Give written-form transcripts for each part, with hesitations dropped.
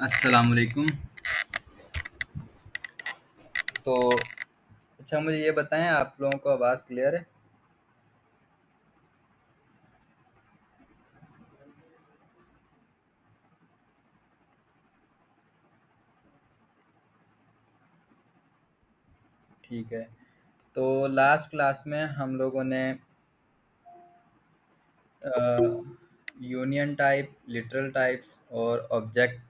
अस्सलाम वालेकुम। तो अच्छा मुझे ये बताएं, आप लोगों को आवाज़ क्लियर है? ठीक है। तो लास्ट क्लास में हम लोगों ने यूनियन टाइप, लिटरल टाइप्स और ऑब्जेक्ट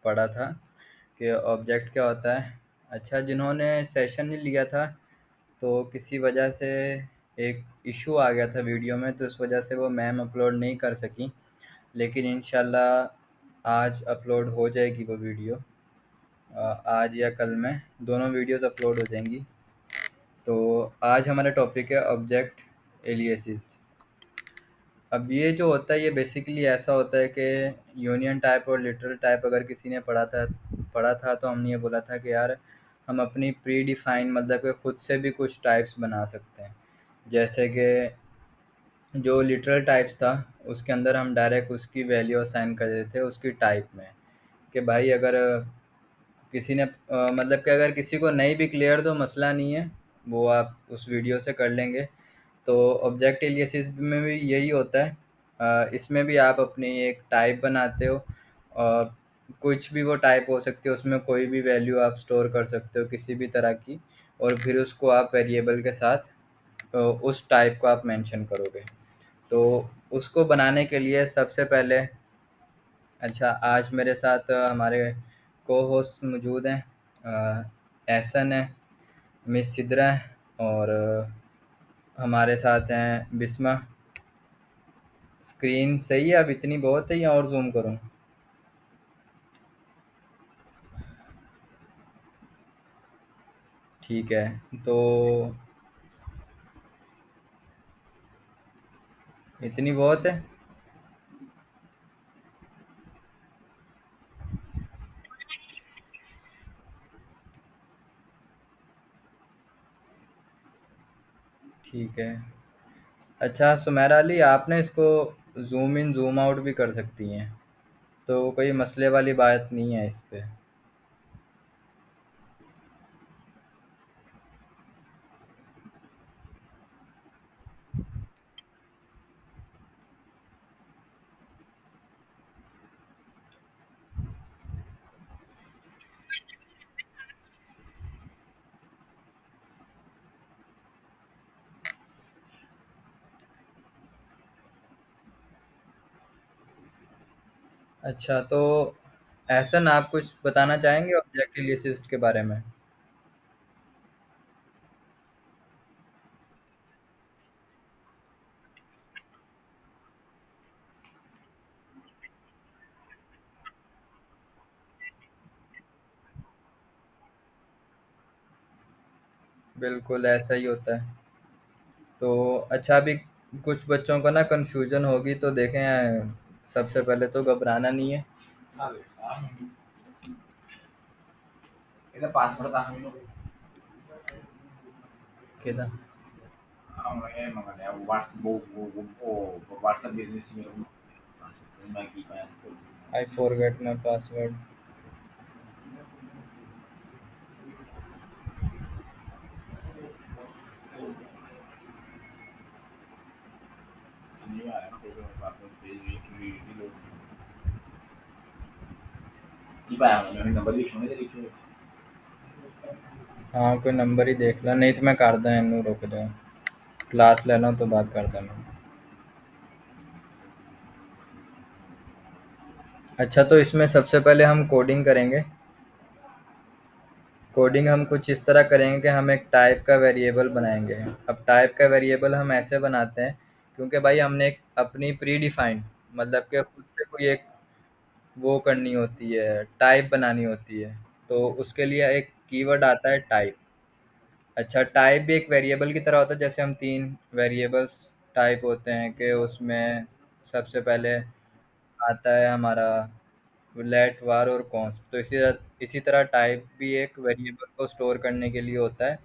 पढ़ा था कि ऑब्जेक्ट क्या होता है। अच्छा, जिन्होंने सेशन नहीं लिया था तो किसी वजह से एक इशू आ गया था वीडियो में, तो इस वजह से वो मैम अपलोड नहीं कर सकी। लेकिन इंशाल्लाह आज अपलोड हो जाएगी वो वीडियो। आज या कल में दोनों वीडियोस अपलोड हो जाएंगी। तो आज हमारा टॉपिक है ऑब्जेक्ट एलियासिस। अब ये जो होता है ये बेसिकली ऐसा होता है कि यूनियन टाइप और लिटरल टाइप अगर किसी ने पढ़ा था तो हमने ये बोला था कि यार हम अपनी प्री डिफाइन मतलब कि खुद से भी कुछ टाइप्स बना सकते हैं। जैसे कि जो लिटरल टाइप्स था उसके अंदर हम डायरेक्ट उसकी वैल्यू असाइन कर देते थे उसकी टाइप में, कि भाई अगर किसी ने मतलब कि अगर किसी को नहीं भी क्लियर तो मसला नहीं है, वो आप उस वीडियो से कर लेंगे। तो ऑब्जेक्ट एलियासिस में भी यही होता है। इसमें भी आप अपनी एक टाइप बनाते हो और कुछ भी वो टाइप हो सकती है, उसमें कोई भी वैल्यू आप स्टोर कर सकते हो किसी भी तरह की, और फिर उसको आप वेरिएबल के साथ उस टाइप को आप मेंशन करोगे। तो उसको बनाने के लिए सबसे पहले, अच्छा आज मेरे साथ हमारे को होस्ट मौजूद हैं। एहसन है, मिस सिद्रा है, और हमारे साथ हैं बिस्मा। स्क्रीन सही है? अब इतनी बहुत है या और जूम करूं? ठीक है। तो इतनी बहुत है। ठीक है। अच्छा सुमेरा अली, आपने इसको जूम इन जूम आउट भी कर सकती हैं, तो कोई मसले वाली बात नहीं है इस पे। अच्छा, तो एहसन आप कुछ बताना चाहेंगे ऑब्जेक्ट लिस्ट के बारे में? बिल्कुल ऐसा ही होता है। तो अच्छा, अभी कुछ बच्चों को ना कन्फ्यूजन होगी, तो देखें सबसे पहले तो घबराना नहीं है। केदा आई फॉरगेट माय पासवर्ड। हाँ कोई नंबर ही देख ला, नहीं तो मैं करदा इनू, रुक जा। क्लास लेना तो बात करदा मैं। अच्छा, तो इसमें सबसे पहले हम कोडिंग करेंगे। कोडिंग हम कुछ इस तरह करेंगे कि हम एक टाइप का वेरिएबल बनाएंगे। अब टाइप का वेरिएबल हम ऐसे बनाते हैं क्योंकि भाई हमने एक अपनी प्री डिफाइंड मतलब कि खुद से कोई एक वो करनी होती है, टाइप बनानी होती है। तो उसके लिए एक कीवर्ड आता है टाइप। अच्छा, टाइप भी एक वेरिएबल की तरह होता है। जैसे हम 3 वेरिएबल्स टाइप होते हैं कि उसमें सबसे पहले आता है हमारा लेट, var और const। तो इसी तरह टाइप भी एक वेरिएबल को स्टोर करने के लिए होता है।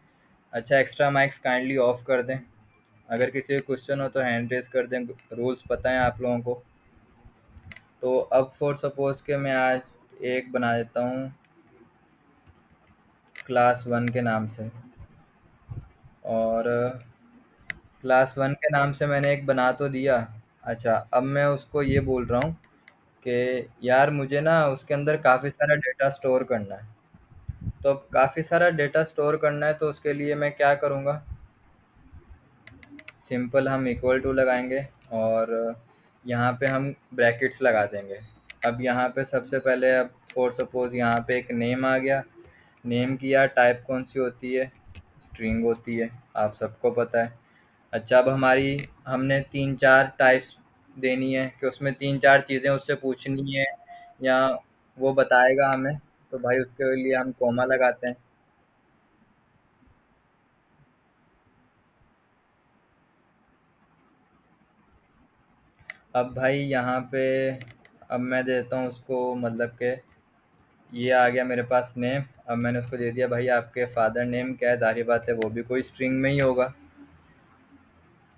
अच्छा, एक्स्ट्रा माइक्स काइंडली ऑफ कर दें। अगर किसी को क्वेश्चन हो तो हैंड रेज़ कर दें, रूल्स पता है आप लोगों को। तो अब फॉर सपोज़ कि मैं आज एक बना देता हूँ क्लास वन के नाम से। और क्लास वन के नाम से मैंने एक बना तो दिया। अच्छा, अब मैं उसको ये बोल रहा हूँ कि यार मुझे ना उसके अंदर काफ़ी सारा डेटा स्टोर करना है। तो अब काफ़ी सारा डेटा स्टोर करना है तो उसके लिए मैं क्या करूँगा? सिंपल हम इक्वल टू लगाएंगे और यहाँ पे हम ब्रैकेट्स लगा देंगे। अब यहाँ पे सबसे पहले, अब फॉर सपोज यहाँ पे एक नेम आ गया। नेम की यार टाइप कौन सी होती है? स्ट्रिंग होती है, आप सबको पता है। अच्छा, अब हमारी हमने तीन चार टाइप्स देनी है कि उसमें तीन चार चीज़ें उससे पूछनी है या वो बताएगा हमें, तो भाई उसके लिए हम कॉमा लगाते हैं। अब भाई यहाँ पे अब मैं देता हूँ उसको, मतलब कि ये आ गया मेरे पास नेम। अब मैंने उसको दे दिया भाई आपके फादर नेम क्या है, ज़ाहिर बात है वो भी कोई स्ट्रिंग में ही होगा।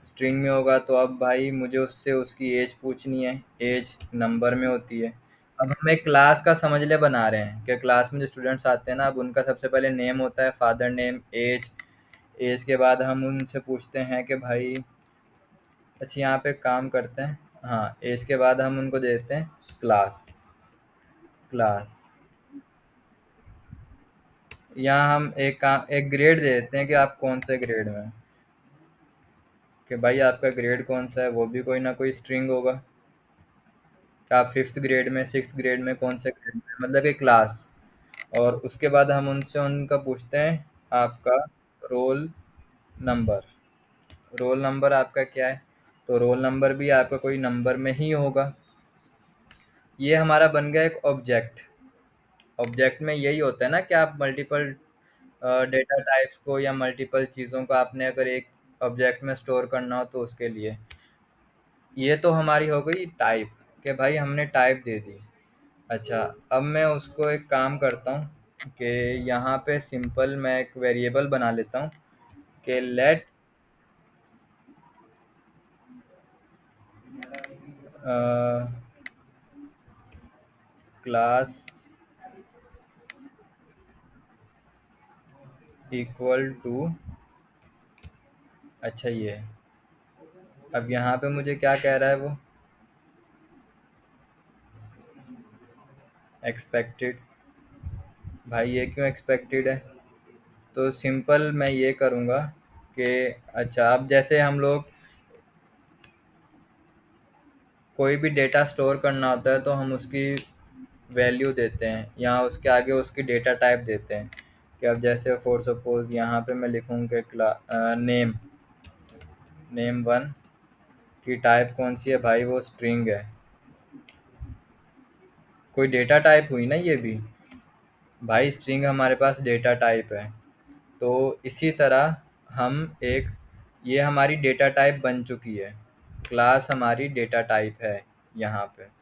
स्ट्रिंग में होगा तो अब भाई मुझे उससे उसकी एज पूछनी है। एज नंबर में होती है। अब हम एक क्लास का समझ ले बना रहे हैं कि क्लास में जो स्टूडेंट्स आते हैं ना, अब उनका सबसे पहले नेम होता है, फादर नेम, एज। एज के बाद हम उनसे पूछते हैं कि भाई, अच्छा यहाँ पे काम करते हैं। हाँ, एज के बाद हम उनको देते हैं क्लास। क्लास यहाँ हम एक ग्रेड दे देते हैं कि आप कौन से ग्रेड में हैं। कि भाई आपका ग्रेड कौन सा है, वो भी कोई ना कोई स्ट्रिंग होगा। कि आप फिफ्थ ग्रेड में, सिक्स्थ ग्रेड में, कौन से ग्रेड में, मतलब कि क्लास। और उसके बाद हम उनसे उनका पूछते हैं आपका रोल नंबर। रोल नंबर आपका क्या है? तो रोल नंबर भी आपका कोई नंबर में ही होगा। ये हमारा बन गया एक ऑब्जेक्ट। ऑब्जेक्ट में यही होता है ना कि आप मल्टीपल डेटा टाइप्स को या मल्टीपल चीज़ों को आपने अगर एक ऑब्जेक्ट में स्टोर करना हो तो उसके लिए। ये तो हमारी हो गई टाइप, कि भाई हमने टाइप दे दी। अच्छा, अब मैं उसको एक काम करता हूँ कि यहाँ पे सिंपल मैं एक वेरिएबल बना लेता हूँ कि लेट क्लास इक्वल टू। अच्छा ये, अब यहाँ पे मुझे क्या कह रहा है वो? एक्सपेक्टेड। भाई ये क्यों एक्सपेक्टेड है? तो सिंपल मैं ये करूँगा कि अच्छा, अब जैसे हम लोग कोई भी डेटा स्टोर करना होता है तो हम उसकी वैल्यू देते हैं या उसके आगे उसकी डेटा टाइप देते हैं। कि अब जैसे फॉर सपोज यहाँ पे मैं लिखूँ कि नेम, नेम वन की टाइप कौन सी है भाई? वो स्ट्रिंग है। कोई डेटा टाइप हुई ना ये भी। भाई स्ट्रिंग हमारे पास डेटा टाइप है। तो इसी तरह हम एक, ये हमारी डेटा टाइप बन चुकी है। क्लास हमारी डेटा टाइप है यहाँ पे।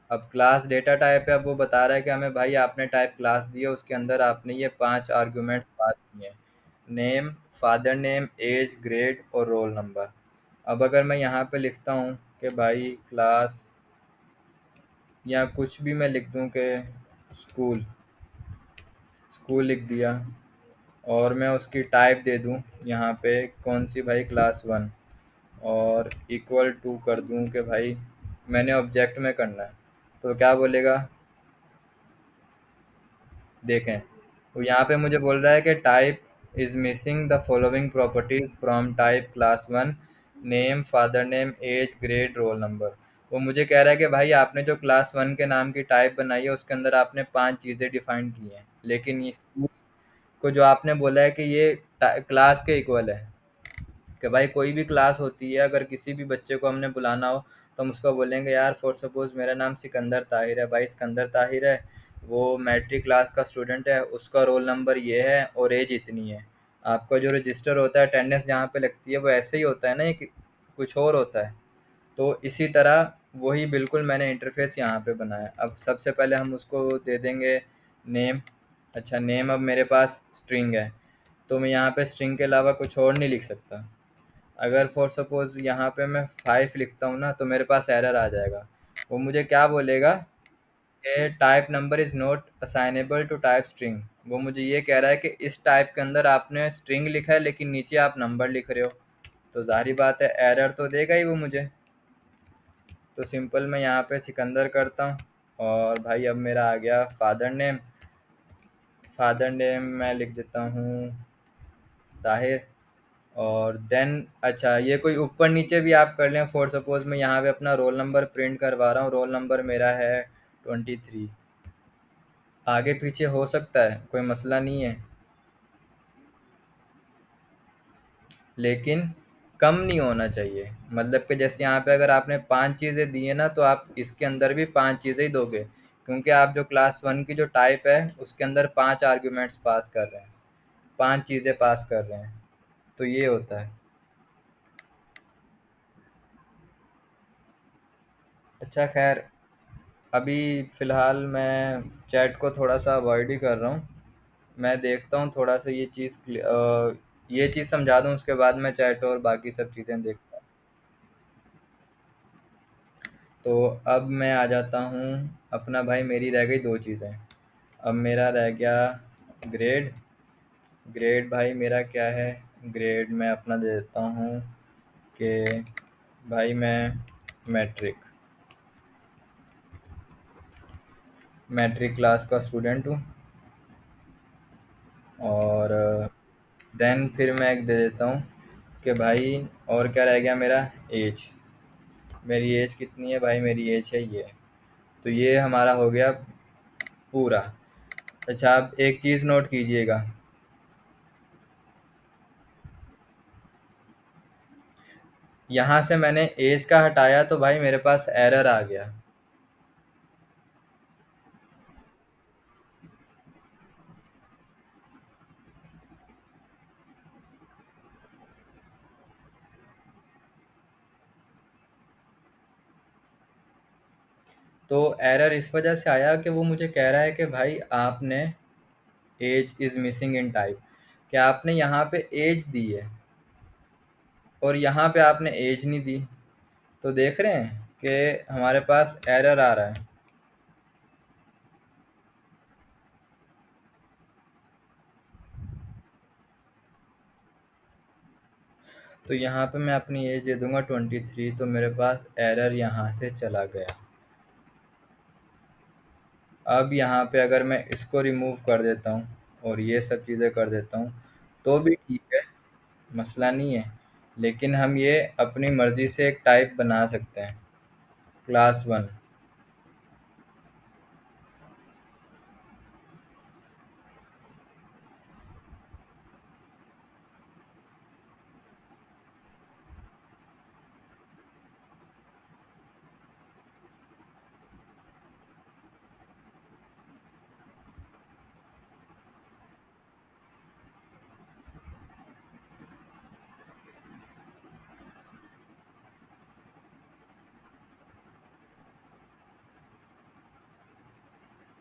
अब क्लास डेटा टाइप है। अब वो बता रहा है कि हमें भाई आपने टाइप क्लास दी है, उसके अंदर आपने ये 5 आर्गुमेंट्स पास किए हैं। Name, father name, age, grade और रोल नंबर। अब अगर मैं यहाँ पे लिखता हूँ कि भाई क्लास, या कुछ भी मैं लिख दूँ कि स्कूल, स्कूल लिख दिया। और मैं उसकी टाइप दे दूँ यहाँ पे कौन सी भाई? Class one. और इक्वल टू कर दूँ कि भाई मैंने ऑब्जेक्ट में करना है। तो क्या बोलेगा? देखें, तो यहाँ पे मुझे बोल रहा है कि type is missing the following properties from type class one. Name, father name, age, grade, roll number. वो मुझे कह रहा है कि भाई आपने जो क्लास वन के नाम की टाइप बनाई है उसके अंदर आपने 5 चीज़ें डिफाइन की हैं, लेकिन इस को जो आपने बोला है कि ये क्लास के इक्वल है। कि भाई कोई भी क्लास होती है, अगर किसी भी बच्चे को हमने बुलाना हो तो हम उसको बोलेंगे यार फॉर सपोज मेरा नाम सिकंदर ताहिर है। भाई सिकंदर ताहिर है, वो मैट्रिक क्लास का स्टूडेंट है, उसका रोल नंबर ये है और एज इतनी है। आपका जो रजिस्टर होता है, अटेंडेंस जहाँ पे लगती है, वो ऐसे ही होता है ना, ये कुछ और होता है। तो इसी तरह वही बिल्कुल मैंने इंटरफेस यहाँ पे बनाया। अब सबसे पहले हम उसको दे देंगे नेम। अच्छा, नेम अब मेरे पास स्ट्रिंग है तो मैं यहाँ पे स्ट्रिंग के अलावा कुछ और नहीं लिख सकता। अगर फॉर सपोज यहाँ पे मैं 5 लिखता हूँ ना तो मेरे पास एरर आ जाएगा। वो मुझे क्या बोलेगा? ये type number is not assignable to type string. वो मुझे ये कह रहा है कि इस टाइप के अंदर आपने स्ट्रिंग लिखा है लेकिन नीचे आप नंबर लिख रहे हो, तो जाहिर बात है एरर तो देगा ही वो मुझे। तो सिंपल मैं यहाँ पे सिकंदर करता हूँ, और भाई अब मेरा आ गया फादर नेम। फादर नेम मैं लिख देता हूँ ताहिर। और देन अच्छा, ये कोई ऊपर नीचे भी आप कर लें। फॉर सपोज मैं यहाँ पे अपना रोल नंबर प्रिंट करवा रहा हूँ, रोल नंबर मेरा है 23। आगे पीछे हो सकता है, कोई मसला नहीं है, लेकिन कम नहीं होना चाहिए। मतलब कि जैसे यहाँ पे अगर आपने 5 चीज़ें दी हैं ना, तो आप इसके अंदर भी 5 चीज़ें ही दोगे, क्योंकि आप जो क्लास 1 की जो टाइप है उसके अंदर 5 आर्ग्यूमेंट्स पास कर रहे हैं, 5 चीज़ें पास कर रहे हैं। तो ये होता है। अच्छा खैर, अभी फ़िलहाल मैं चैट को थोड़ा-सा अवॉइड ही कर रहा हूँ। मैं देखता हूँ थोड़ा-सा ये चीज़ समझा दूँ, उसके बाद मैं चैट और बाकी सब चीज़ें देखता हूँ। तो अब मैं आ जाता हूँ अपना, भाई मेरी रह गई 2 चीज़ें। अब मेरा रह गया ग्रेड। ग्रेड भाई मेरा क्या है? ग्रेड मैं अपना दे देता हूँ कि भाई मैं मैट्रिक मैट्रिक क्लास का स्टूडेंट हूँ। और देन फिर मैं एक दे देता हूँ कि भाई, और क्या रह गया मेरा? एज। मेरी एज कितनी है भाई? मेरी एज है ये। तो ये हमारा हो गया पूरा। अच्छा, आप एक चीज़ नोट कीजिएगा। यहाँ से मैंने एज का हटाया तो भाई मेरे पास एरर आ गया। तो एरर इस वजह से आया कि वो मुझे कह रहा है कि भाई आपने age is missing in type, कि आपने यहाँ पे एज दी है और यहाँ पे आपने एज नहीं दी। तो देख रहे हैं कि हमारे पास एरर आ रहा है। तो यहाँ पे मैं अपनी एज दे दूंगा 23, तो मेरे पास एरर यहाँ से चला गया। अब यहाँ पे अगर मैं इसको रिमूव कर देता हूँ और ये सब चीज़ें कर देता हूँ तो भी ठीक है, मसला नहीं है। लेकिन हम ये अपनी मर्ज़ी से एक टाइप बना सकते हैं, क्लास 1।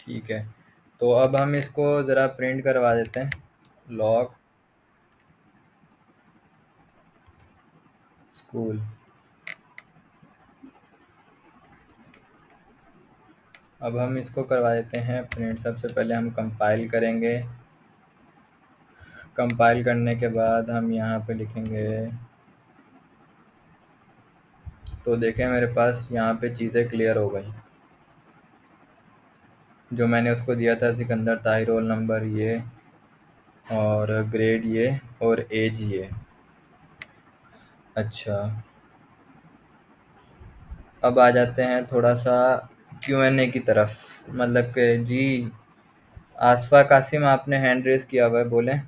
ठीक है, तो अब हम इसको ज़रा प्रिंट करवा देते हैं। Log school. अब हम इसको करवा देते हैं प्रिंट। सबसे पहले हम कंपाइल करेंगे। कंपाइल करने के बाद हम यहाँ पे लिखेंगे। तो देखें मेरे पास यहाँ पे चीज़ें क्लियर हो गई। जो मैंने उसको दिया था सिकंदर ताही, रोल नंबर ये, और ग्रेड ये, और एज ये। अच्छा, अब आ जाते हैं थोड़ा सा Q&A की तरफ। मतलब कि जी, आसफा कासिम आपने हैंड रेस किया हुआ है, बोलें।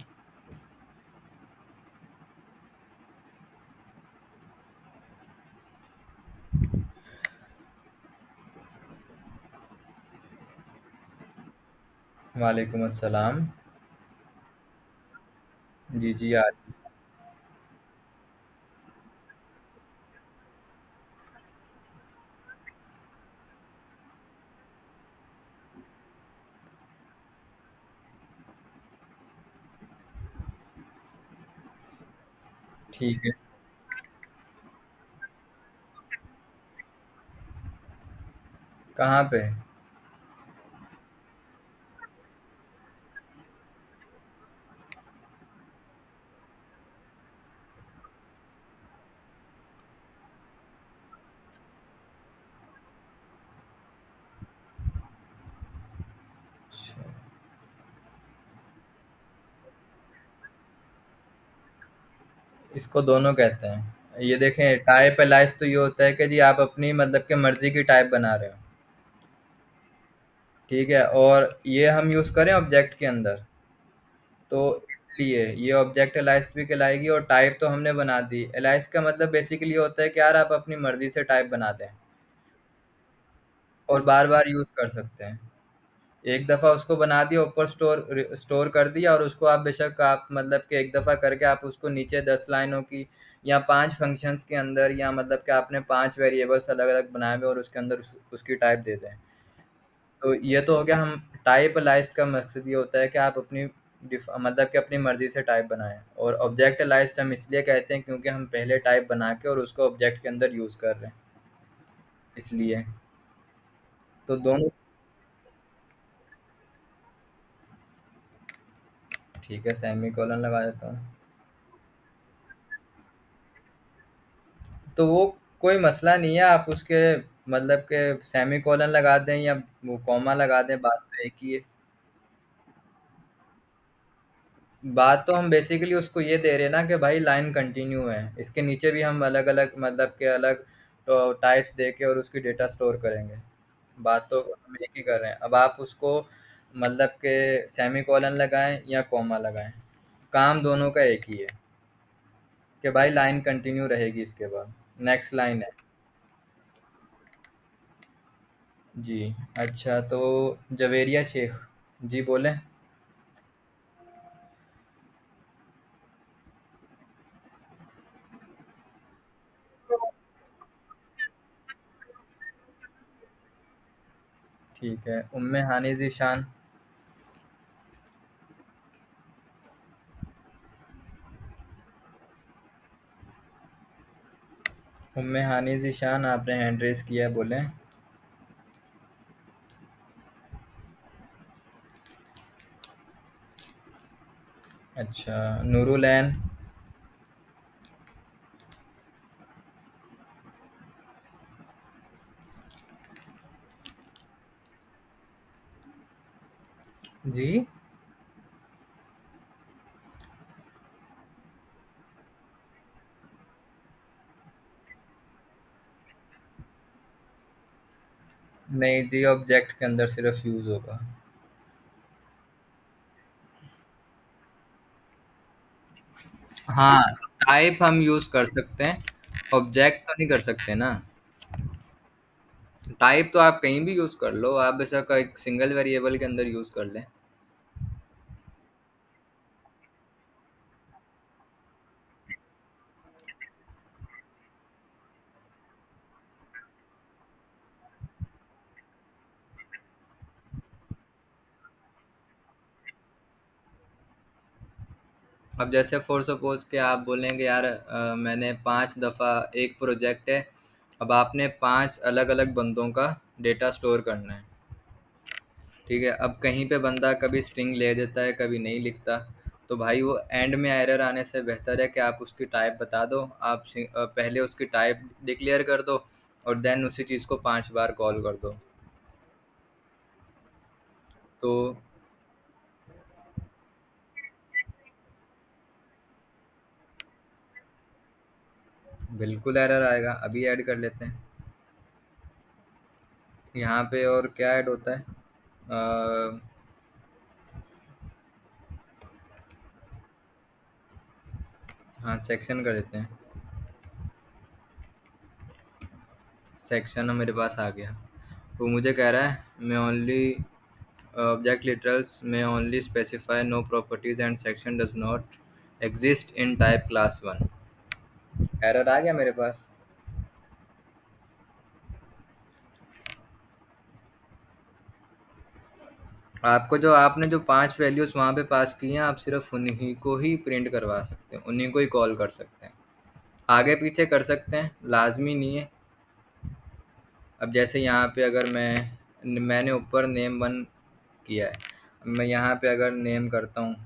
वालेकुम अस्सलाम। जी जी, आ ठीक है। कहाँ पे? इसको दोनों कहते हैं। ये देखें, टाइप एलाइज तो ये होता है कि जी आप अपनी मतलब के मर्जी की टाइप बना रहे हो, ठीक है, और ये हम यूज करें ऑब्जेक्ट के अंदर, तो इसलिए ये ऑब्जेक्ट एलाइज भी कहलाएगी। और टाइप तो हमने बना दी। एलाइज का मतलब बेसिकली होता है कि यार आप अपनी मर्जी से टाइप बना दें और बार बार यूज कर सकते हैं। एक दफ़ा उसको बना दिया, ऊपर स्टोर स्टोर कर दिया, और उसको आप बेशक आप मतलब कि एक दफ़ा करके आप उसको नीचे 10 लाइनों की या 5 फंक्शंस के अंदर, या मतलब कि आपने 5 वेरिएबल्स अलग अलग बनाए हुए और उसके अंदर उसकी टाइप दे दें। तो ये तो हो गया। हम टाइप अलाइज्ड का मकसद ये होता है कि आप अपनी मतलब कि अपनी मर्जी से टाइप बनाएं। और ऑब्जेक्ट अलाइज्ड हम इसलिए कहते हैं क्योंकि हम पहले टाइप बना के और उसको ऑब्जेक्ट के अंदर यूज़ कर रहे हैं, इसलिए। तो दोनों। ठीक है, सेमी कोलन लगा देता हूँ। तो वो कोई मसला नहीं है, आप उसके मतलब के सेमी कोलन लगा दें या वो कॉमा लगा दें, बात तो एक ही है। बात तो हम बेसिकली उसको ये दे रहे हैं ना कि भाई लाइन कंटिन्यू है, इसके नीचे भी हम अलग अलग मतलब के अलग तो टाइप्स दे के और उसकी डेटा स्टोर करेंगे। बात तो हम एक ही कर रहे हैं। अब आप उसको मतलब के सेमी कोलन लगाएं या कॉमा लगाएं, काम दोनों का एक ही है कि भाई लाइन कंटिन्यू रहेगी, इसके बाद नेक्स्ट लाइन है। जी। अच्छा, तो जवेरिया शेख जी बोले। ठीक है, उम्मे हानी ज़ीशान। उम्मे हानी ज़ीशान, आपने हैंड रेस किया है, बोले। अच्छा, नूरुलैन। जी। नहीं जी, ऑब्जेक्ट के अंदर सिर्फ यूज़ होगा। हाँ, टाइप हम यूज़ कर सकते हैं, ऑब्जेक्ट तो नहीं कर सकते ना। टाइप तो आप कहीं भी यूज़ कर लो, आप बेशक एक सिंगल वेरिएबल के अंदर यूज़ कर लें। अब जैसे फॉर सपोज कि आप बोलेंगे यार मैंने 5 दफ़ा एक प्रोजेक्ट है, अब आपने 5 अलग अलग बंदों का डेटा स्टोर करना है, ठीक है। अब कहीं पे बंदा कभी स्ट्रिंग ले देता है, कभी नहीं लिखता, तो भाई वो एंड में एरर आने से बेहतर है कि आप उसकी टाइप बता दो। आप पहले उसकी टाइप डिक्लेयर कर दो और देन उसी चीज़ को 5 बार कॉल कर दो। तो बिल्कुल एरर आएगा, अभी ऐड कर लेते हैं। यहाँ पे और क्या ऐड होता है? अ, हाँ, सेक्शन कर देते हैं। सेक्शन मेरे पास आ गया। वो मुझे कह रहा है मैं ओनली ऑब्जेक्ट लिटरल्स में only specify no properties and section does not exist in type class 1। Error आ गया मेरे पास। आपको जो आपने जो 5 वैल्यूज वहाँ पे पास की हैं, आप सिर्फ उन्हीं को ही प्रिंट करवा सकते हैं, उन्हीं को ही कॉल कर सकते हैं। आगे पीछे कर सकते हैं, लाजमी नहीं है। अब जैसे यहाँ पे अगर मैंने ऊपर नेम 1 किया है, अब मैं यहाँ पे अगर नेम करता हूँ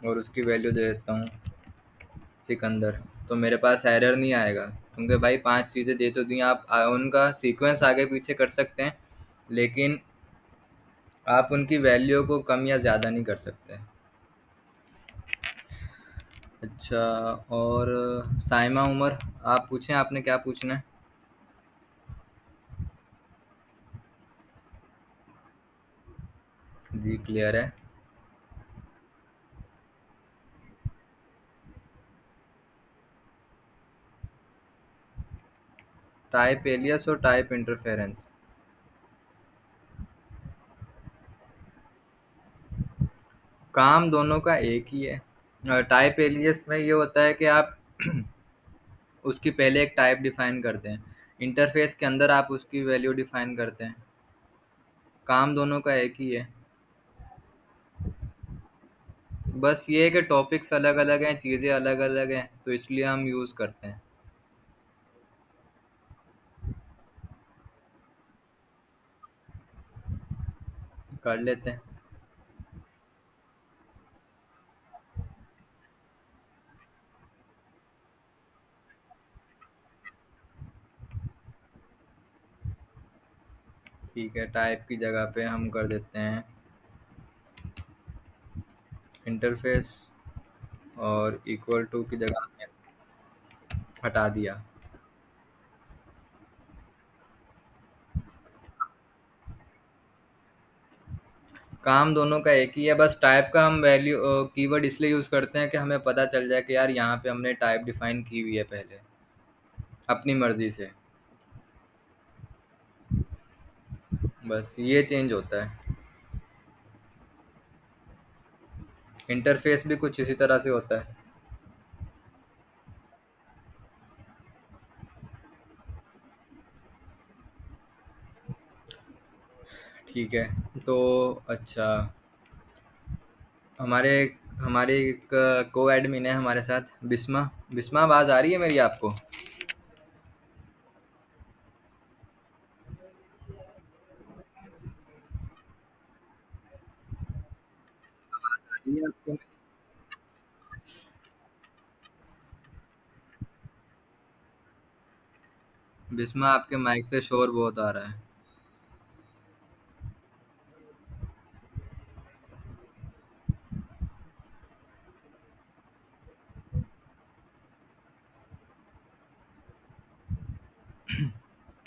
और उसकी वैल्यू दे देता हूँ सिकंदर, तो मेरे पास एरर नहीं आएगा क्योंकि भाई 5 चीज़ें दे तो दी। आप उनका सीक्वेंस आगे पीछे कर सकते हैं, लेकिन आप उनकी वैल्यू को कम या ज़्यादा नहीं कर सकते। अच्छा, और साइमा उमर, आप पूछें, आपने क्या पूछना है? जी क्लियर है। टाइप एलियस और टाइप इंटरफेरेंस। काम दोनों का एक ही है। टाइप एलियस में ये होता है कि आप उसकी पहले एक टाइप डिफाइन करते हैं, इंटरफेस के अंदर आप उसकी वैल्यू डिफाइन करते हैं। काम दोनों का एक ही है। बस ये है कि टॉपिक्स अलग अलग हैं, चीज़ें अलग अलग हैं, तो इसलिए हम यूज़ करते हैं। कर लेते हैं। ठीक है, टाइप की जगह पे हम कर देते हैं इंटरफेस, और इक्वल टू की जगह हमने हटा दिया। काम दोनों का एक ही है, बस टाइप का हम वैल्यू कीवर्ड इसलिए यूज़ करते हैं कि हमें पता चल जाए कि यार यहाँ पे हमने टाइप डिफाइन की हुई है पहले, अपनी मर्ज़ी से। बस ये चेंज होता है। इंटरफेस भी कुछ इसी तरह से होता है। ठीक है। तो अच्छा, हमारे हमारे एक को एडमिन है हमारे साथ, बिस्मा। बिस्मा, आवाज़ आ रही है मेरी आपको? आ रही है आपको? बिस्मा, आपके माइक से शोर बहुत आ रहा है।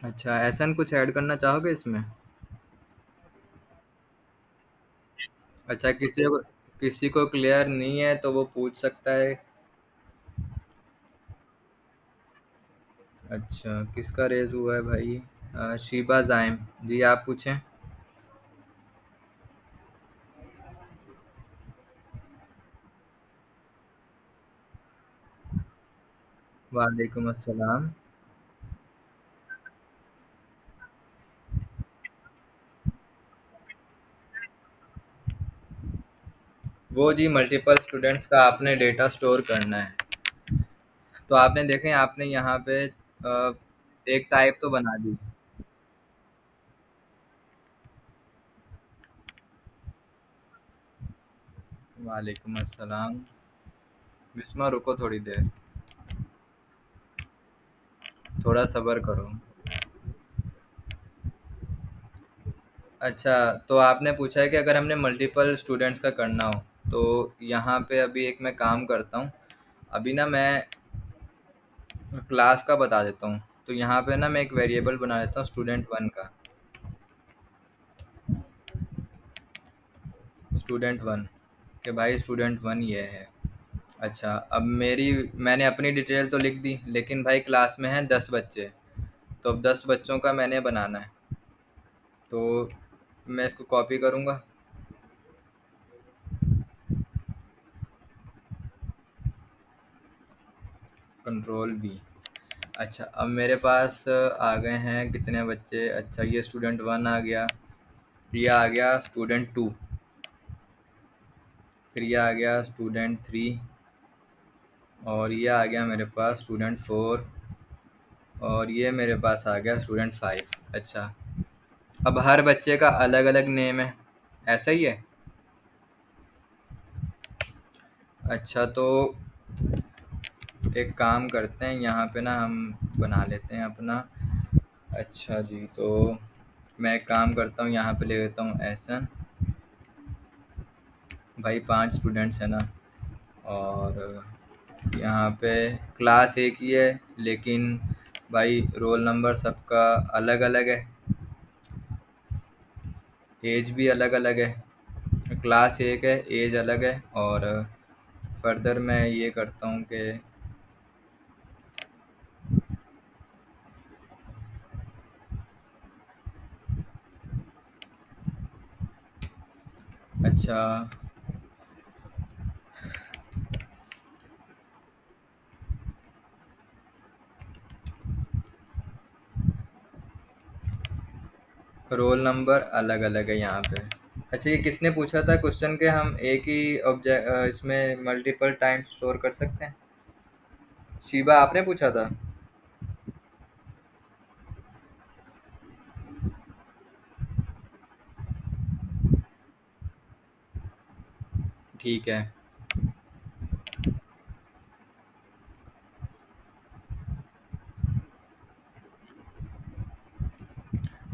अच्छा, ऐसा कुछ ऐड करना चाहोगे इसमें? अच्छा, किसी को क्लियर नहीं है तो वो पूछ सकता है। अच्छा, किसका रेज़ हुआ है भाई? शीबा ज़ाइम। जी, आप पूछें। वालेकुम अस्सलाम। वो जी मल्टीपल स्टूडेंट्स का आपने डेटा स्टोर करना है। तो आपने देखें, आपने यहाँ पे एक टाइप तो बना दी। वालेकुम अस्सलाम। बिस्मा, रुको थोड़ी देर, थोड़ा सब्र करो। अच्छा, तो आपने पूछा है कि अगर हमने मल्टीपल स्टूडेंट्स का करना हो, तो यहाँ पे अभी एक मैं काम करता हूँ। अभी ना मैं क्लास का बता देता हूँ। तो यहाँ पे ना मैं एक वेरिएबल बना लेता हूँ स्टूडेंट वन का। स्टूडेंट वन, कि भाई स्टूडेंट वन ये है। अच्छा, अब मैंने अपनी डिटेल तो लिख दी, लेकिन भाई क्लास में हैं 10 बच्चे, तो अब 10 बच्चों का मैंने बनाना है। तो मैं इसको कॉपी करूँगा, कंट्रोल बी। अच्छा, अब मेरे पास आ गए हैं कितने बच्चे। अच्छा, ये स्टूडेंट वन आ गया, ये आ गया स्टूडेंट टू, फिर ये आ गया स्टूडेंट थ्री, और ये आ गया मेरे पास स्टूडेंट फोर, और ये मेरे पास आ गया स्टूडेंट फाइव। अच्छा, अब हर बच्चे का अलग अलग नेम है, ऐसा ही है? अच्छा, तो एक काम करते हैं, यहाँ पे ना हम बना लेते हैं अपना। अच्छा जी, तो मैं एक काम करता हूँ, यहाँ पे ले लेता हूँ एसन। भाई 5 स्टूडेंट्स हैं ना, और यहाँ पे क्लास एक ही है, लेकिन भाई रोल नंबर सबका अलग अलग है, एज भी अलग अलग है। क्लास एक है, एज अलग है। और फर्दर मैं ये करता हूँ कि अच्छा, रोल नंबर अलग अलग है यहाँ पे। अच्छा, ये किसने पूछा था क्वेश्चन के हम एक ही ऑब्जेक्ट इसमें मल्टीपल टाइम स्टोर कर सकते हैं? शिवा, आपने पूछा था? ठीक है।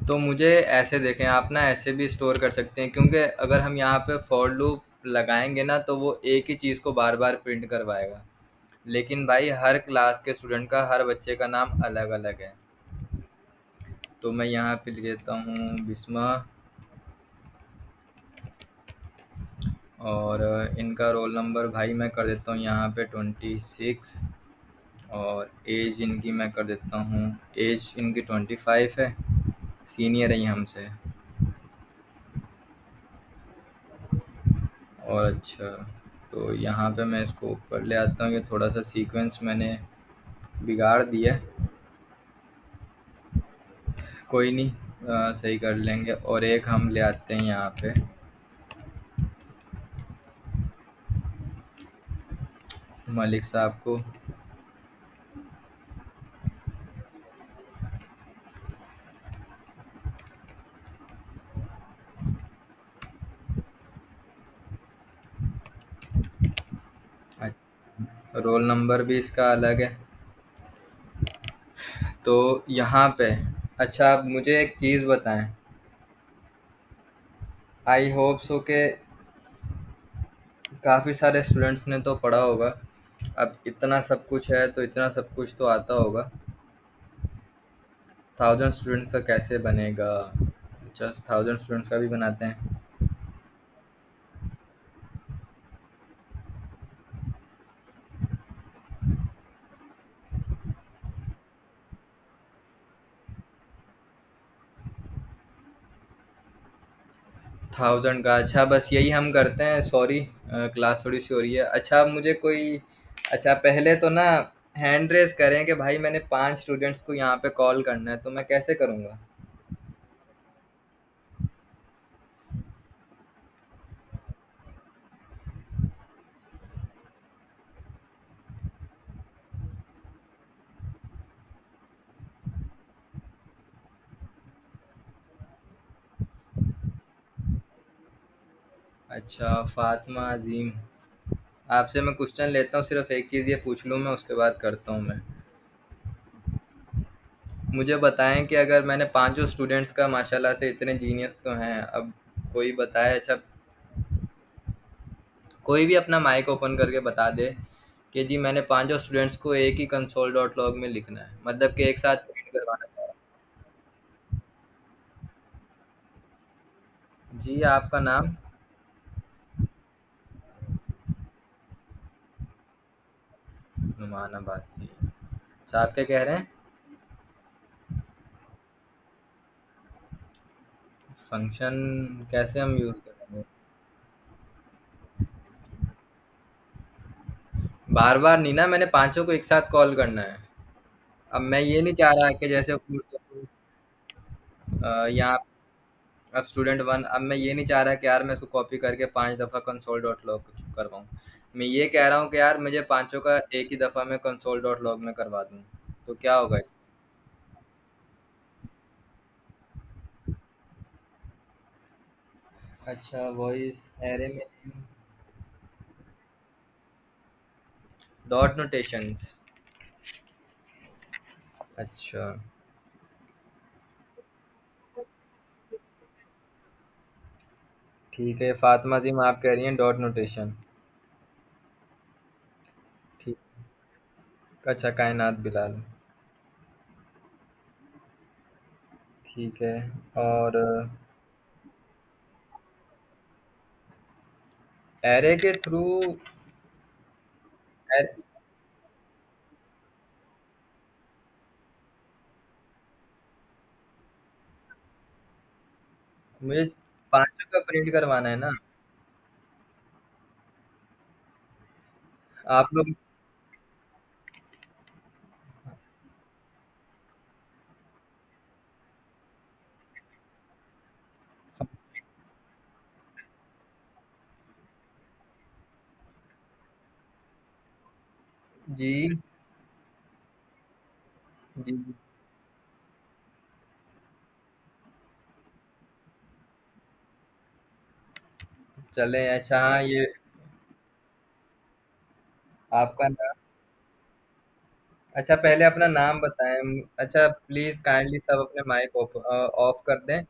तो मुझे ऐसे देखें, आप ना ऐसे भी स्टोर कर सकते हैं, क्योंकि अगर हम यहाँ पे फॉर लूप लगाएंगे ना तो वो एक ही चीज़ को बार बार प्रिंट करवाएगा। लेकिन भाई हर क्लास के स्टूडेंट का, हर बच्चे का नाम अलग अलग है। तो मैं यहाँ पे लिख देता हूँ बिस्मा, और इनका रोल नंबर भाई मैं कर देता हूँ यहाँ पे 26। और एज इनकी मैं कर देता हूँ, एज इनकी 25 है, सीनियर है ये हमसे। और अच्छा, तो यहाँ पे मैं इसको ऊपर ले आता हूँ, ये थोड़ा सा सीक्वेंस मैंने बिगाड़ दिया। कोई नहीं, सही कर लेंगे। और एक हम ले आते हैं यहाँ पे मलिक साहब को। रोल नंबर भी इसका अलग है। तो यहाँ पे अच्छा, आप मुझे एक चीज़ बताएं। आई होप सो के काफ़ी सारे स्टूडेंट्स ने तो पढ़ा होगा। अब इतना सब कुछ है तो इतना सब कुछ तो आता होगा। 1000 स्टूडेंट्स का कैसे बनेगा? जस्ट 1000 स्टूडेंट्स का भी बनाते हैं। 1000 का, अच्छा बस यही हम करते हैं। सॉरी, क्लास थोड़ी सी हो रही है। अच्छा, अब मुझे कोई, अच्छा पहले तो ना हैंड रेस करें कि भाई मैंने 5 स्टूडेंट्स को यहाँ पे कॉल करना है, तो मैं कैसे करूँगा? अच्छा, फातिमा अजीम, आपसे मैं क्वेश्चन लेता हूँ, सिर्फ एक चीज़ ये पूछ लूँ मैं, उसके बाद करता हूँ मैं। मुझे बताएं कि अगर मैंने पांचों स्टूडेंट्स का, माशाल्लाह से इतने जीनियस तो हैं, अब कोई बताए। अच्छा, कोई भी अपना माइक ओपन करके बता दे कि जी मैंने पांचों स्टूडेंट्स को एक ही कंसोल डॉट लॉग में लिखना है, मतलब कि एक साथ प्रिंट करवाना चाह रहा हूँ। जी, आपका नाम? नुमान अब्बासी। अच्छा, आप क्या कह रहे हैं? फंक्शन कैसे हम यूज़ करेंगे? बार बार नहीं ना, मैंने पांचों को एक साथ कॉल करना है। अब मैं ये नहीं चाह रहा कि जैसे यहाँ, अब स्टूडेंट वन, अब मैं ये नहीं चाह रहा कि यार मैं इसको कॉपी करके 5 दफ़ा कंसोल डॉट लॉग करवाऊँ। मैं ये कह रहा हूँ कि यार मुझे पांचों का एक ही दफ़ा में कंसोल डॉट लॉग में करवा दूँ, तो क्या होगा इसमें? अच्छा, वॉइस एरे में डॉट नोटेशंस। अच्छा, ठीक है। फातिमा जी, आप कह रही हैं डॉट नोटेशन। ठीक। अच्छा, कायनात बिलाल। ठीक है। और एरे के थ्रू मुझे पांचों का प्रिंट करवाना है ना। आप लोग। जी जी। चले, अच्छा, हाँ, ये आपका नाम। अच्छा, पहले अपना नाम बताएं। अच्छा, प्लीज काइंडली सब अपने माइक ऑफ ऑफ कर दें।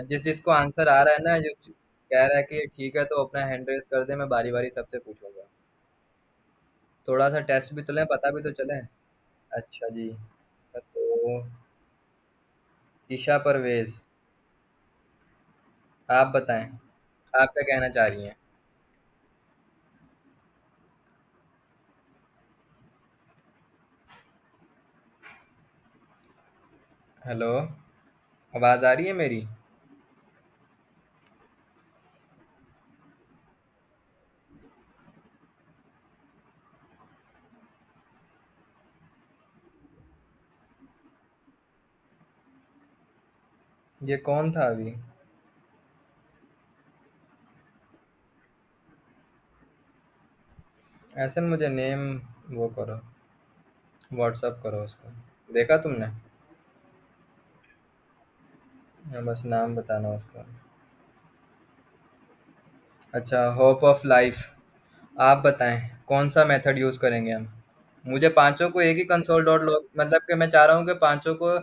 जिस जिसको आंसर आ रहा है ना, जो कह रहा है कि ठीक है, तो अपना हैंड रेस कर दे, मैं बारी बारी सबसे पूछूंगा। थोड़ा सा टेस्ट भी तो लें, पता भी तो चले। अच्छा जी। तो ईशा परवेज, आप बताएं, आप क्या कहना चाह रही हैं। हेलो, आवाज आ रही है मेरी। ये कौन था अभी। ऐसे मुझे नेम वो करो, व्हाट्सअप करो उसको। देखा तुमने। बस नाम बताना उसका। अच्छा, होप ऑफ लाइफ। आप बताएं कौन सा मेथड यूज करेंगे हम। मुझे पांचों को एक ही कंसोल डॉट लॉग, मतलब कि मैं चाह रहा हूँ कि पांचों को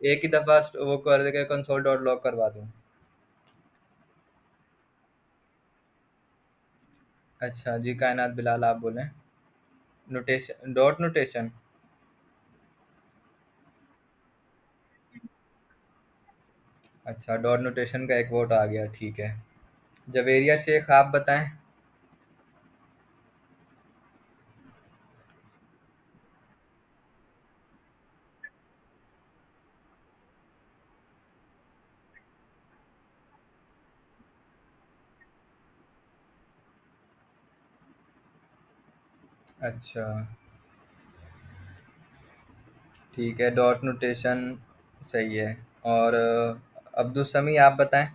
एक ही दफा वो कर के कंसोल डॉट लॉग करवा दूं। अच्छा जी, कायनात बिलाल आप बोलें। Notation, dot notation. अच्छा, डॉट नोटेशन का एक वोट आ गया, ठीक है। जवेरिया शेख आप बताएं। अच्छा, ठीक है, डॉट नोटेशन सही है। और अब्दुल समी आप बताएं।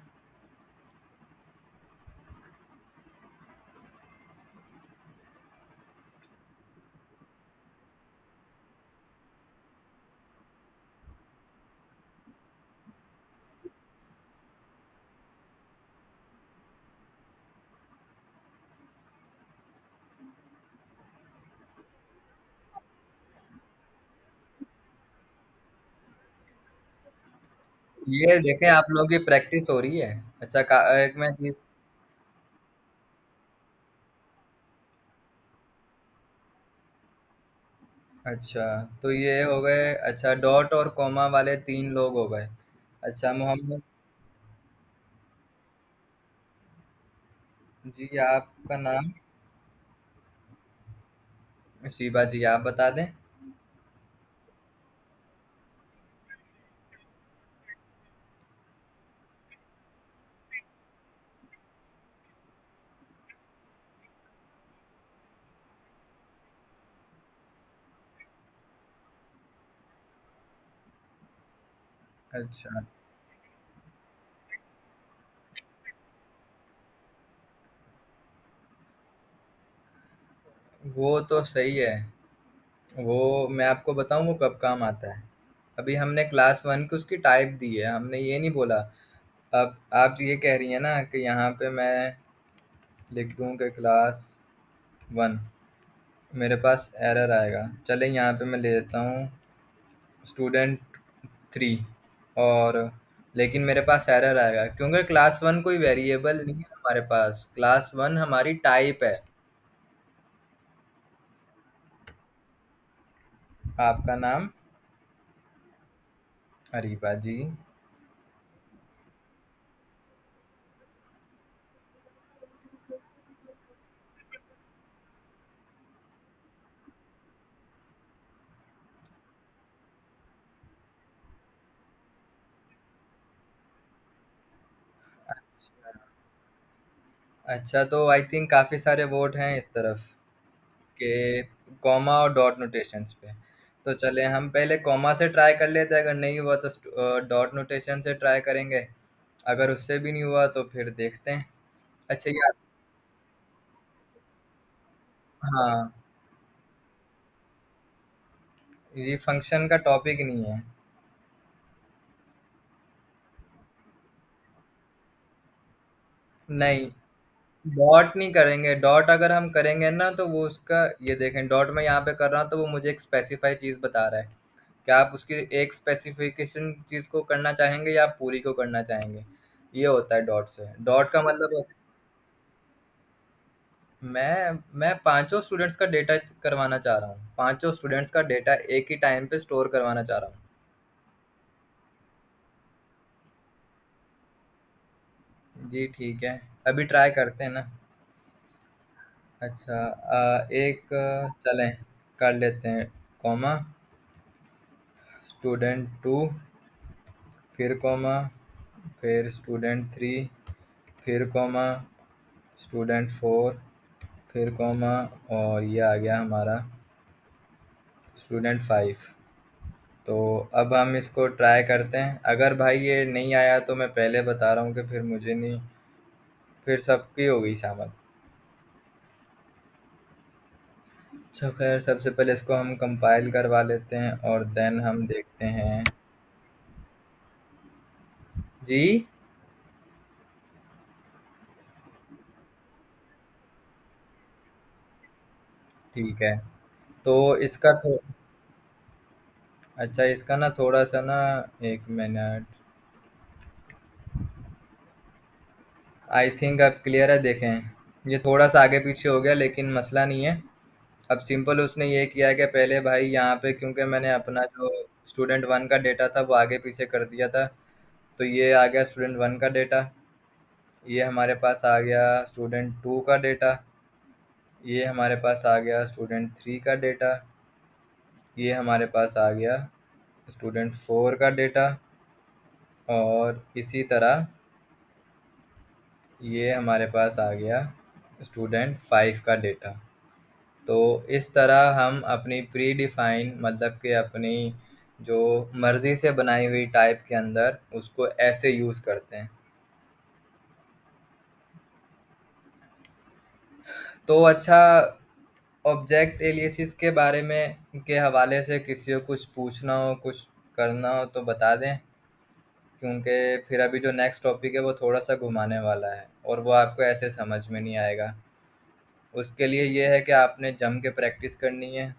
ये देखें, आप लोगों की प्रैक्टिस हो रही है। अच्छा, एक मैं चीज। अच्छा, तो ये हो गए। अच्छा, डॉट और कॉमा वाले तीन लोग हो गए। अच्छा, मोहम्मद जी, आपका नाम। शिबा जी आप बता दें। अच्छा, वो तो सही है। वो मैं आपको बताऊं वो कब काम आता है। अभी हमने क्लास वन की उसकी टाइप दी है, हमने ये नहीं बोला। अब आप ये कह रही हैं ना कि यहाँ पे मैं लिख दूं कि क्लास वन, मेरे पास एरर आएगा। चले, यहाँ पे मैं ले लेता हूँ स्टूडेंट थ्री। और लेकिन मेरे पास एरर आएगा क्योंकि क्लास वन कोई वेरिएबल नहीं है हमारे पास, क्लास वन हमारी टाइप है। आपका नाम? अरीबा जी। अच्छा। अच्छा, तो आई थिंक काफ़ी सारे वोट हैं इस तरफ के कॉमा और डॉट नोटेशंस पे। तो चले हम पहले कॉमा से ट्राई कर लेते हैं, अगर नहीं हुआ तो डॉट नोटेशन से ट्राई करेंगे। अगर उससे भी नहीं हुआ तो फिर देखते हैं। अच्छा यार। हाँ, ये फंक्शन का टॉपिक नहीं है। नहीं, डॉट नहीं करेंगे। डॉट अगर हम करेंगे ना तो वो उसका, ये देखें डॉट मैं यहाँ पे कर रहा हूँ तो वो मुझे एक स्पेसिफाई चीज़ बता रहा है। क्या आप उसकी एक स्पेसिफिकेशन चीज़ को करना चाहेंगे या आप पूरी को करना चाहेंगे? ये होता है डॉट से। डॉट का मतलब मैं पांचों स्टूडेंट्स का डेटा करवाना चाह रहा हूँ। पांचों स्टूडेंट्स का डेटा एक ही टाइम पे स्टोर करवाना चाह रहा हूँ। जी ठीक है, अभी ट्राई करते हैं ना। अच्छा, एक चलें कर लेते हैं। कॉमा, स्टूडेंट टू, फिर कॉमा, फिर स्टूडेंट थ्री, फिर कॉमा, स्टूडेंट फोर, फिर कॉमा, और ये आ गया हमारा स्टूडेंट फाइव। तो अब हम इसको ट्राई करते हैं। अगर भाई ये नहीं आया तो मैं पहले बता रहा हूँ कि फिर मुझे नहीं, फिर सबकी हो गई शामत। अच्छा खैर, सबसे पहले इसको हम कंपाइल करवा लेते हैं और देन हम देखते हैं। जी। ठीक है। तो इसका अच्छा, इसका ना थोड़ा सा ना, एक मिनट। आई थिंक अब क्लियर है, देखें। ये थोड़ा सा आगे पीछे हो गया लेकिन मसला नहीं है। अब सिंपल उसने ये किया है कि पहले भाई यहाँ पे, क्योंकि मैंने अपना जो स्टूडेंट वन का डेटा था वो आगे पीछे कर दिया था, तो ये आ गया स्टूडेंट वन का डेटा। ये हमारे पास आ गया स्टूडेंट टू का डेटा। ये हमारे पास आ गया स्टूडेंट थ्री का डेटा। ये हमारे पास आ गया स्टूडेंट फोर का डेटा। और इसी तरह ये हमारे पास आ गया स्टूडेंट फाइव का डेटा। तो इस तरह हम अपनी प्री डिफाइन, मतलब कि अपनी जो मर्ज़ी से बनाई हुई टाइप के अंदर उसको ऐसे यूज़ करते हैं। तो अच्छा, ऑब्जेक्ट एलियासिस के बारे में के हवाले से किसी को कुछ पूछना हो, कुछ करना हो तो बता दें, क्योंकि फिर अभी जो नेक्स्ट टॉपिक है वो थोड़ा सा घुमाने वाला है और वो आपको ऐसे समझ में नहीं आएगा। उसके लिए ये है कि आपने जम के प्रैक्टिस करनी है।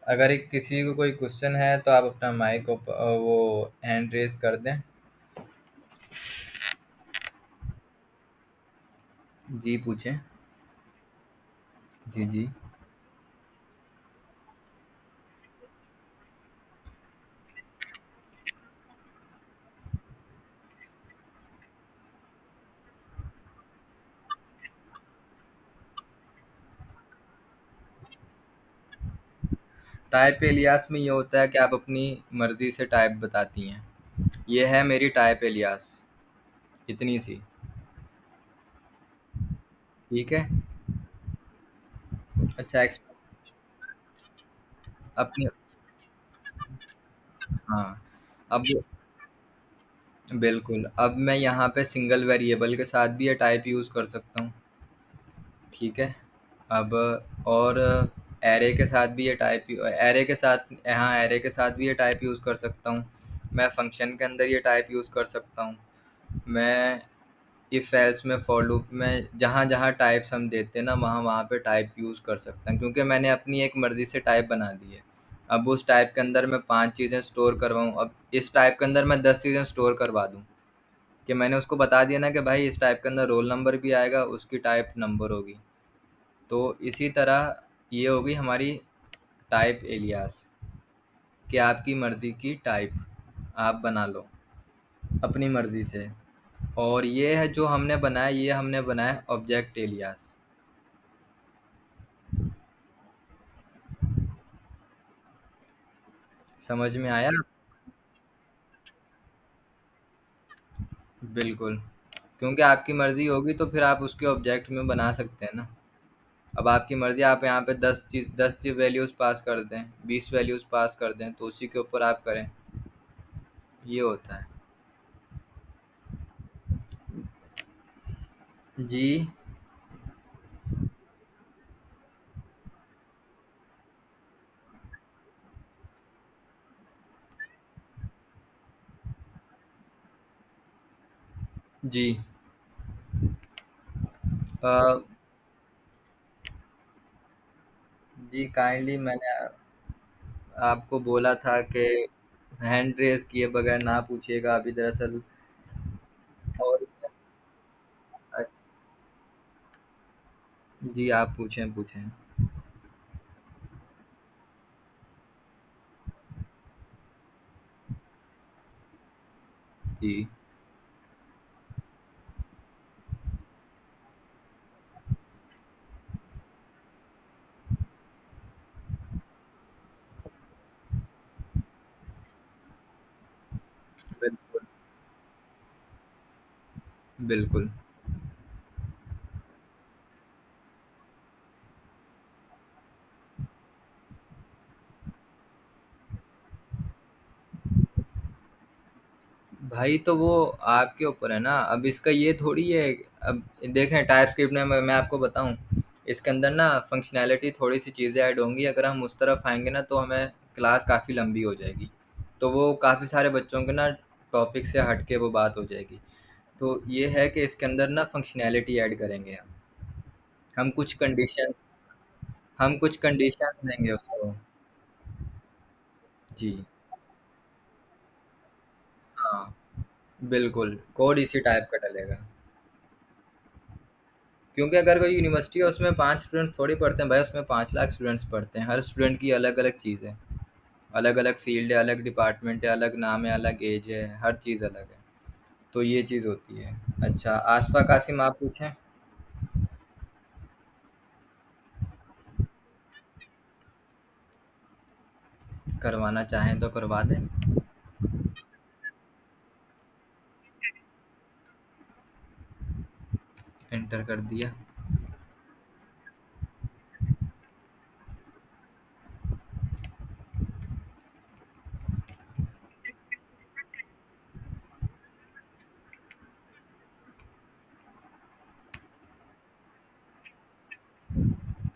अगर किसी को कोई क्वेश्चन है तो आप अपना माइक वो हैंड रेज कर दें। जी पूछें। जी जी। टाइप एलियास में ये होता है कि आप अपनी मर्जी से टाइप बताती हैं। ये है मेरी टाइप एलियास, इतनी सी। ठीक है। अच्छा अपनी, हाँ। अब बिल्कुल, अब मैं यहाँ पे सिंगल वेरिएबल के साथ भी ये टाइप यूज़ कर सकता हूँ। ठीक है। अब और एरे के साथ भी ये टाइप, एरे के साथ, हाँ एरे के साथ भी ये टाइप यूज़ कर सकता हूँ। मैं फंक्शन के अंदर ये टाइप यूज़ कर सकता हूँ। मैं इफ़ एल्स में, फॉर लूप में, जहाँ जहाँ टाइप्स हम देते हैं ना वहाँ वहाँ पे टाइप यूज़ कर सकते हैं, क्योंकि मैंने अपनी एक मर्ज़ी से टाइप बना दी है। अब उस टाइप के अंदर मैं पांच चीज़ें स्टोर करवाऊँ, अब इस टाइप के अंदर मैं 10 चीज़ें स्टोर करवा दूँ, कि मैंने उसको बता दिया ना कि भाई इस टाइप के अंदर रोल नंबर भी आएगा, उसकी टाइप नंबर होगी। तो इसी तरह ये होगी हमारी टाइप एलियास, कि आपकी मर्जी की टाइप आप बना लो अपनी मर्जी से। और ये है जो हमने बनाया, ये हमने बनाया ऑब्जेक्ट एलियास। समझ में आया? बिल्कुल। क्योंकि आपकी मर्जी होगी तो फिर आप उसके ऑब्जेक्ट में बना सकते हैं ना। अब आपकी मर्जी, आप यहाँ पे 10 वैल्यूज पास कर दें, 20 वैल्यूज पास कर दें, तो उसी के ऊपर आप करें। ये होता है। जी। जी। अ, जी काइंडली, मैंने आपको बोला था कि हैंड रेस किए बगैर ना पूछिएगा अभी दरअसल। और जी, आप पूछें पूछें। जी। बिल्कुल। बिल्कुल। भाई तो वो आपके ऊपर है ना। अब इसका ये थोड़ी है। अब देखें, टाइप स्क्रिप्ट में मैं आपको बताऊं, इसके अंदर ना फंक्शनैलिटी थोड़ी सी चीज़ें ऐड होंगी। अगर हम उस तरफ आएंगे ना तो हमें क्लास काफ़ी लंबी हो जाएगी। तो वो काफ़ी सारे बच्चों के ना टॉपिक से हट के वो बात हो जाएगी। तो ये है कि इसके अंदर ना फंक्शनैलिटी ऐड करेंगे हम कुछ कंडीशन हम कुछ कंडीशन देंगे उसको। जी। हाँ। बिल्कुल, कोड इसी टाइप का डलेगा। क्योंकि अगर कोई यूनिवर्सिटी है उसमें 5 स्टूडेंट थोड़ी पढ़ते हैं भाई, उसमें 5 लाख स्टूडेंट्स पढ़ते हैं। हर स्टूडेंट की अलग अलग चीज़ है, अलग अलग फील्ड है, अलग डिपार्टमेंट है, अलग नाम है, अलग एज है, हर चीज़ अलग है। तो ये चीज़ होती है। अच्छा, आसफा कासिम आप पूछें। करवाना चाहें तो करवा दें। एंटर कर दिया।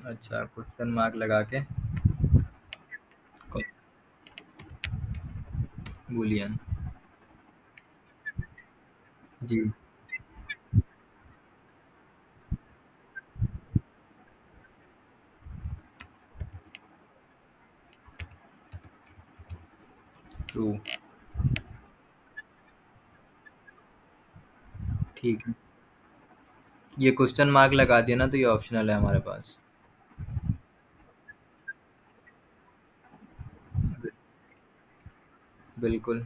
अच्छा, क्वेश्चन मार्क लगा के बूलियन। जी। ट्रू। ठीक है। ये क्वेश्चन मार्क लगा दिया ना तो ये ऑप्शनल है हमारे पास। बिल्कुल।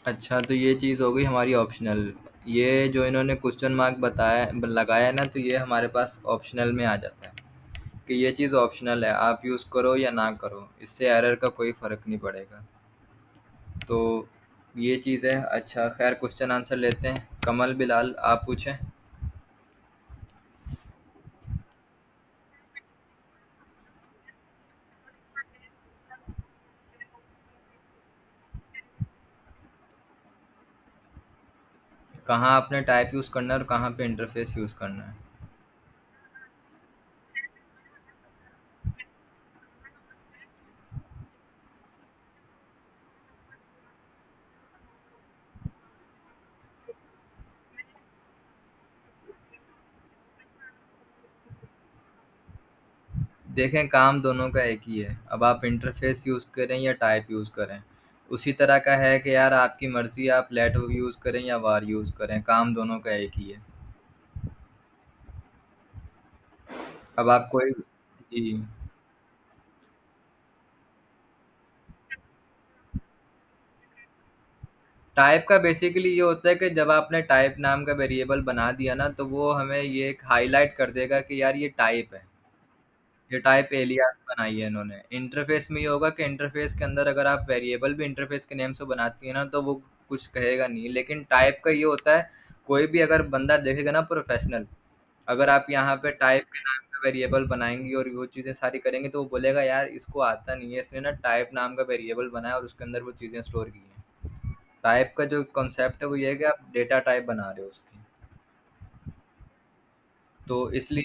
अच्छा, तो ये चीज़ हो गई हमारी ऑप्शनल। ये जो इन्होंने क्वेश्चन मार्क बताया लगाया है ना, तो ये हमारे पास ऑप्शनल में आ जाता है कि ये चीज़ ऑप्शनल है, आप यूज़ करो या ना करो, इससे एरर का कोई फ़र्क नहीं पड़ेगा। तो ये चीज़ है। अच्छा खैर, क्वेश्चन आंसर लेते हैं। कमल बिलाल आप पूछें। कहाँ आपने टाइप यूज़ करना है और कहाँ पे इंटरफेस यूज़ करना है? देखें, काम दोनों का एक ही है। अब आप इंटरफेस यूज़ करें या टाइप यूज़ करें, उसी तरह का है कि यार आपकी मर्ज़ी, आप लेट यूज़ करें या वार यूज़ करें, काम दोनों का एक ही है। अब आप कोई जी, टाइप का बेसिकली ये होता है कि जब आपने टाइप नाम का वेरिएबल बना दिया ना, तो वो हमें ये एक हाईलाइट कर देगा कि यार ये टाइप है। ये टाइप एलियास बनाई है इन्होंने। इंटरफेस में ये होगा कि इंटरफेस के अंदर अगर आप वेरिएबल भी इंटरफेस के नेम से बनाती है ना, तो वो कुछ कहेगा नहीं। लेकिन टाइप का ये होता है, कोई भी अगर बंदा देखेगा ना प्रोफेशनल, अगर आप यहाँ पे टाइप के नाम का वेरिएबल बनाएंगी और वो चीज़ें सारी करेंगे, तो वो बोलेगा यार इसको आता नहीं है, इसने ना टाइप नाम का वेरिएबल बनाया और उसके अंदर वो चीज़ें स्टोर की हैं। टाइप का जो कॉन्सेप्ट है वो ये है कि आप डेटा टाइप बना रहे हो उसकी। तो इसलिए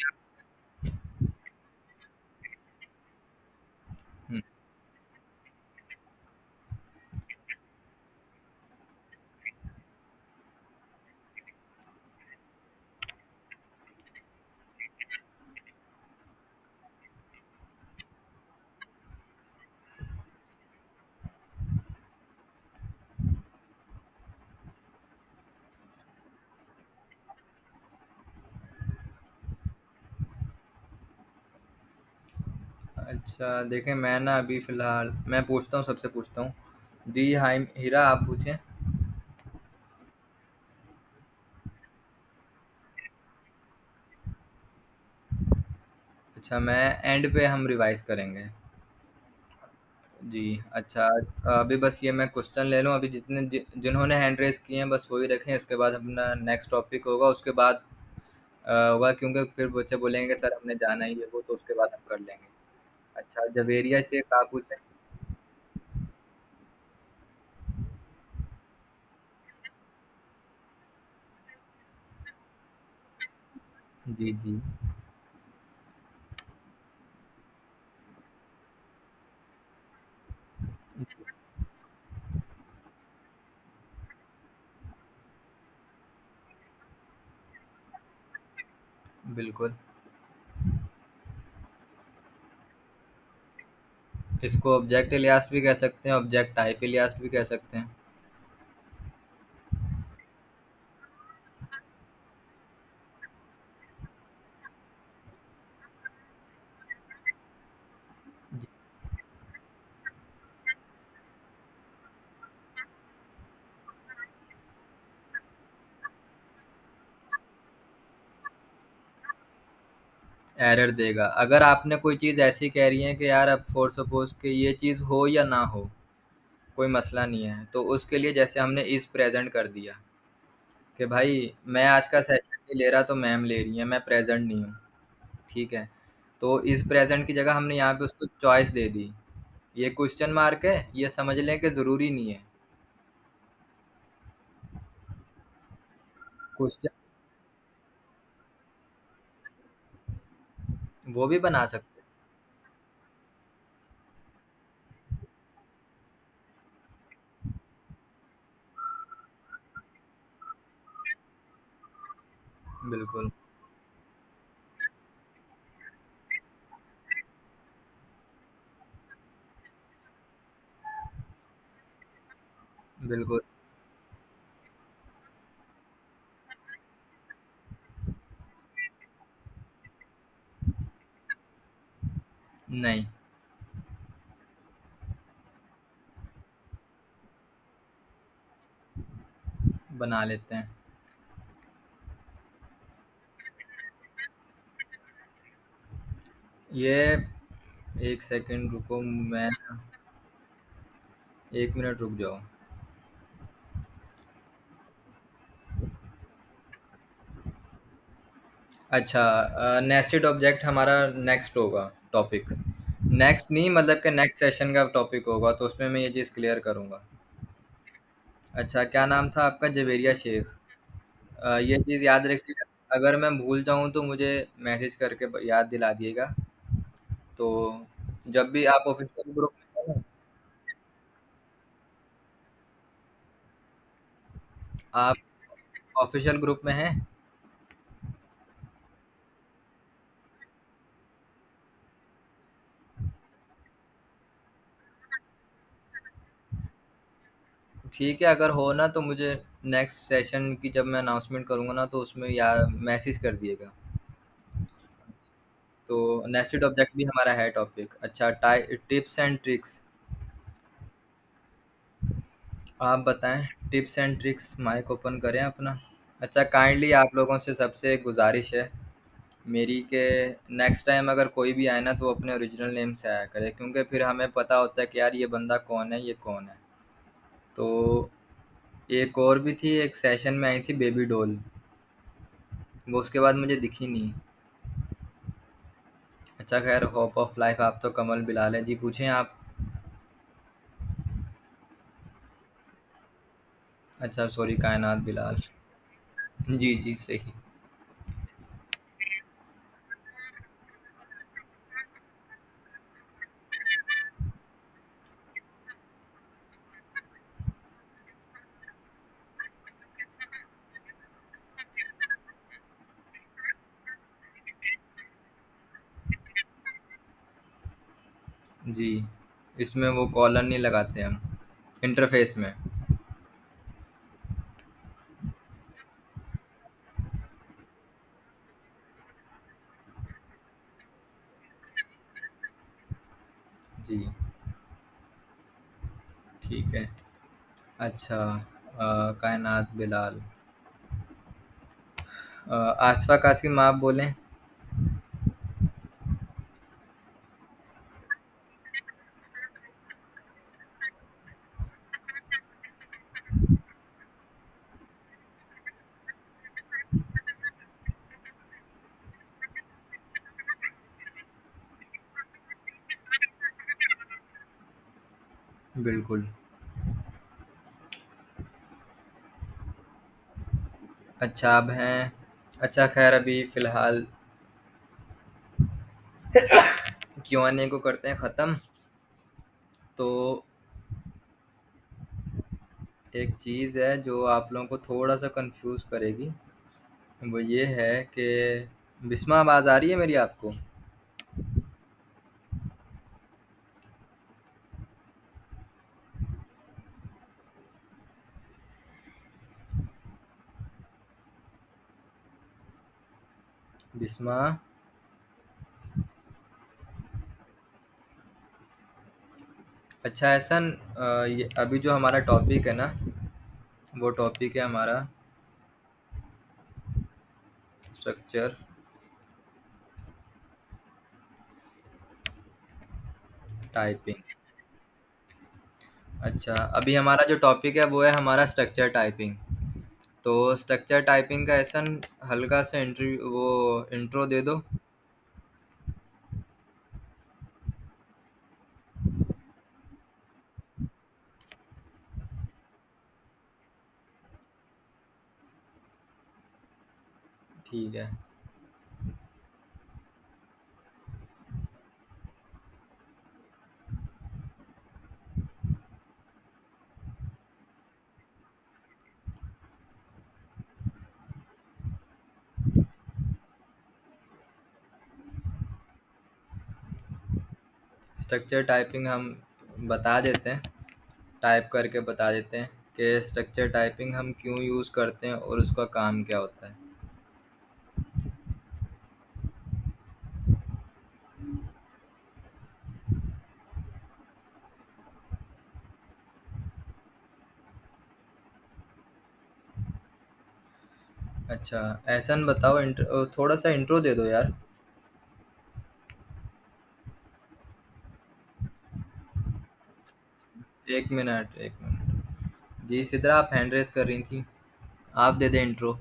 हम्म, अच्छा देखें, मैं ना अभी फ़िलहाल मैं पूछता हूँ, सबसे पूछता हूँ। दी हाइम हीरा, आप पूछें। अच्छा, मैं एंड पे हम रिवाइज़ करेंगे। जी, अच्छा। अभी बस ये मैं क्वेश्चन ले लूँ, अभी जिन्होंने हैंड रेज़ किए हैं बस वही रखें, इसके बाद अपना नेक्स्ट टॉपिक होगा, उसके बाद होगा, क्योंकि फिर बच्चे बोलेंगे सर हमने जाना ही है वो, तो उसके बाद हम कर लेंगे। अच्छा, जवेरिया शेख, आप पूछें। जी, जी। बिल्कुल। इसको ऑब्जेक्ट एलियास भी कह सकते हैं, ऑब्जेक्ट टाइप एलियास भी कह सकते हैं। एरर देगा अगर आपने कोई चीज़ ऐसी कह रही है कि यार अब फॉर सपोज कि ये चीज़ हो या ना हो, कोई मसला नहीं है, तो उसके लिए जैसे हमने इज प्रेजेंट कर दिया कि भाई मैं आज का सेशन नहीं ले रहा, तो मैम ले रही है, मैं प्रेजेंट नहीं हूँ। ठीक है, तो इज प्रेजेंट की जगह हमने यहाँ पे उसको चॉइस दे दी। ये क्वेश्चन मार्क है, ये समझ लें कि ज़रूरी नहीं है। क्वेश्चन वो भी बना सकते हैं। बिल्कुल। बिल्कुल। नहीं, बना लेते हैं। ये एक सेकंड रुको, मैं 1 मिनट रुक जाओ। अच्छा, नेस्टेड ऑब्जेक्ट हमारा नेक्स्ट होगा टॉपिक। नेक्स्ट नहीं, मतलब कि नेक्स्ट सेशन का टॉपिक होगा, तो उसमें मैं ये चीज़ क्लियर करूँगा। अच्छा, क्या नाम था आपका? जवेरिया शेख। ये चीज़ याद रखिएगा, अगर मैं भूल जाऊँ तो मुझे मैसेज करके याद दिला दिएगा। तो जब भी आप ऑफिशियल ग्रुप में हो ना, आप ऑफिशियल ग्रुप में हैं। ठीक है, अगर हो ना तो मुझे नेक्स्ट सेशन की जब मैं अनाउंसमेंट करूँगा ना, तो उसमें या मैसेज कर दिएगा। तो नेस्टेड ऑब्जेक्ट भी हमारा है टॉपिक। अच्छा, टिप्स एंड ट्रिक्स। आप बताएं, tips and tricks, mic open करें अपना। अच्छा, काइंडली आप लोगों से सबसे एक गुजारिश है मेरी के नेक्स्ट टाइम अगर कोई भी आए ना तो वो अपने ओरिजिनल नेम से आया करे, क्योंकि फिर हमें पता होता है कि यार ये बंदा कौन है, ये कौन है। तो एक और भी थी, एक सेशन में आई थी बेबी डॉल, वो उसके बाद मुझे दिखी नहीं। अच्छा खैर, होप ऑफ लाइफ, आप तो कमल बिलाल हैं जी, पूछें आप। अच्छा सॉरी, कायनात बिलाल। जी जी सही। जी, इसमें वो कॉलर नहीं लगाते हम इंटरफेस में। जी ठीक है। अच्छा, कायनात बिलाल, आसफा कासिम आप बोलें। बिल्कुल। अच्छा अब हैं। अच्छा खैर, अभी फ़िलहाल Q&A को करते हैं ख़त्म। तो एक चीज़ है जो आप लोगों को थोड़ा सा कंफ्यूज करेगी, वो ये है कि बिस्मा, आवाज़ आ रही है मेरी आपको? बिस्मा। अच्छा एहसन, ये अभी जो हमारा टॉपिक है ना, वो टॉपिक है हमारा स्ट्रक्चर टाइपिंग। अच्छा, अभी हमारा जो टॉपिक है वो है हमारा स्ट्रक्चर टाइपिंग। तो स्ट्रक्चर टाइपिंग का एहसन हल्का सा इंटरव्यू, वो इंट्रो दे दो। ठीक है। स्ट्रक्चर टाइपिंग हम बता देते हैं, टाइप करके बता देते हैं कि स्ट्रक्चर टाइपिंग हम क्यों यूज़ करते हैं और उसका काम क्या होता है। अच्छा एहसन बताओ, थोड़ा सा इंट्रो दे दो यार। 1 मिनट 1 मिनट। जी सिद्रा, आप हैंड रेस कर रही थी, आप दे दें इंट्रो।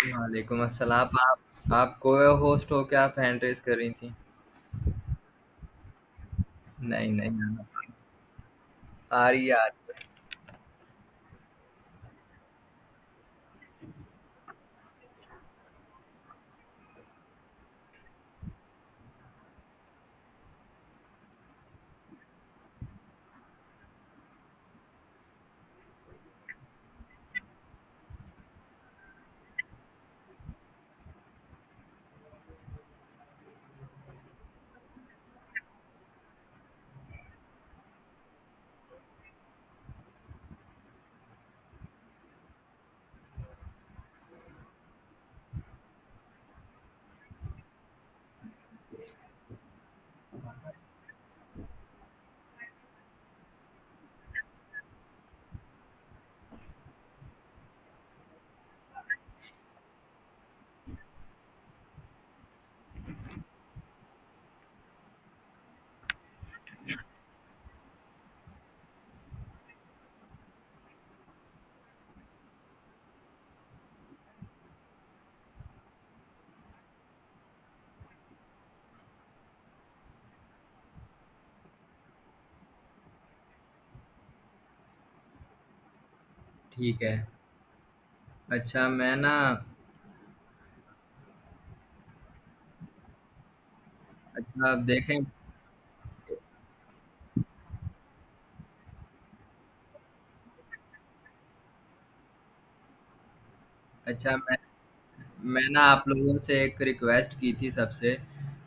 वालेकुम अस्सलाम। आप को होस्ट हो क्या, आप हैंड रेस कर रही थी? नहीं नहीं, आ रही है, आ रही है। ठीक है। अच्छा मैं ना, अच्छा आप देखें। अच्छा मैं ना आप लोगों से एक रिक्वेस्ट की थी सबसे,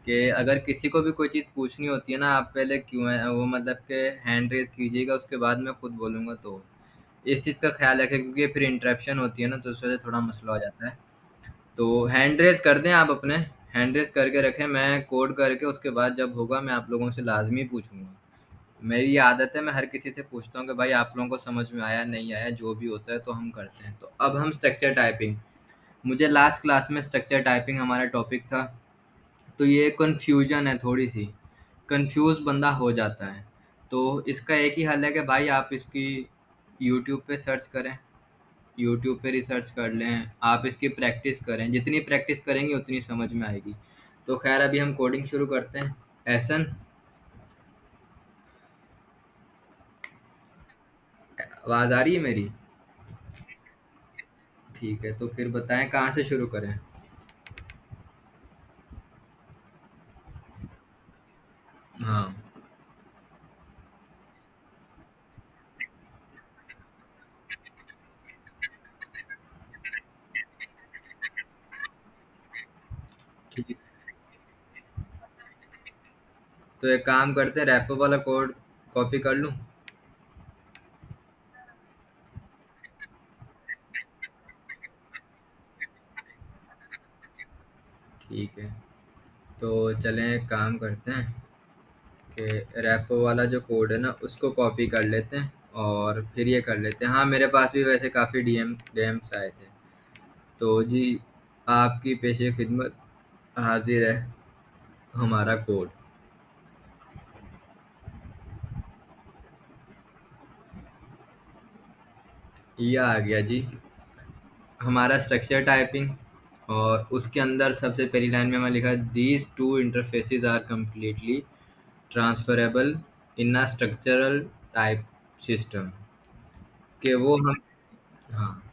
कि अगर किसी को भी कोई चीज़ पूछनी होती है ना, आप पहले क्यों है वो मतलब के हैंड रेज कीजिएगा, उसके बाद मैं खुद बोलूँगा। तो इस चीज़ का ख्याल रखें, क्योंकि फिर इंटरप्शन होती है ना, तो उस वजह से थोड़ा मसला हो जाता है। तो हैंड रेज कर दें आप अपने, हैंड रेज करके रखें, मैं कोड करके उसके बाद जब होगा मैं आप लोगों से लाजमी पूछूंगा। मेरी ये आदत है, मैं हर किसी से पूछता हूँ कि भाई आप लोगों को समझ में आया नहीं आया, जो भी होता है तो हम करते हैं। तो अब हम स्ट्रक्चर टाइपिंग, मुझे लास्ट क्लास में स्ट्रक्चर टाइपिंग हमारा टॉपिक था। तो ये कन्फ्यूजन है थोड़ी सी, कंफ्यूज बंदा हो जाता है। तो इसका एक ही हल है कि भाई आप इसकी यूट्यूब पे सर्च करें, यूट्यूब पे रिसर्च कर लें, आप इसकी प्रैक्टिस करें, जितनी प्रैक्टिस करेंगे उतनी समझ में आएगी। तो खैर अभी हम कोडिंग शुरू करते हैं। एहसन, आवाज़ आ रही है मेरी? ठीक है, तो फिर बताएं कहाँ से शुरू करें। हाँ। ठीक, तो एक काम करते हैं, रैपो वाला कोड कॉपी कर लूँ। ठीक है, तो चलें एक काम करते हैं कि रैपो वाला जो कोड है ना उसको कॉपी कर लेते हैं और फिर ये कर लेते हैं। हाँ, मेरे पास भी वैसे काफ़ी डीएम्स आए थे। तो जी, आपकी पेशे खिदमत हाजिर है हमारा कोड। ये आ गया जी हमारा स्ट्रक्चर टाइपिंग। और उसके अंदर सबसे पहली लाइन में मैं लिखा, these two interfaces are completely transferable in a structural type system, कि वो हम। हाँ।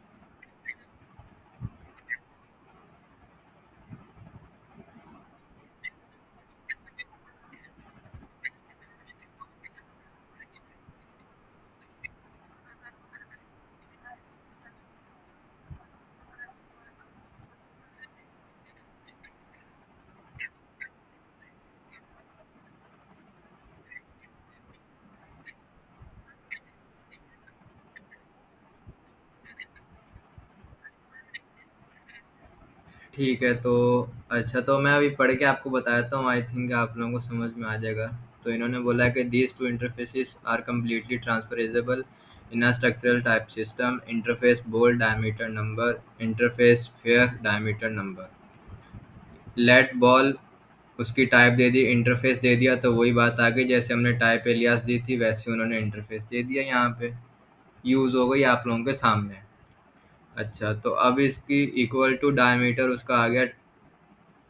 ठीक है, तो अच्छा तो मैं अभी पढ़ के आपको बताता हूँ, आई थिंक आप लोगों को समझ में आ जाएगा। तो इन्होंने बोला है कि these two interfaces are completely transferable in a structural type system, interface bold diameter number, interface fair diameter number, let ball, उसकी टाइप दे दी, इंटरफेस दे दिया। तो वही बात आ गई, जैसे हमने टाइप एलियास दी थी वैसे उन्होंने इंटरफेस दे दिया, यहाँ पे यूज़ हो गई आप लोगों के सामने। अच्छा, तो अब इसकी इक्वल टू डायमीटर उसका आ गया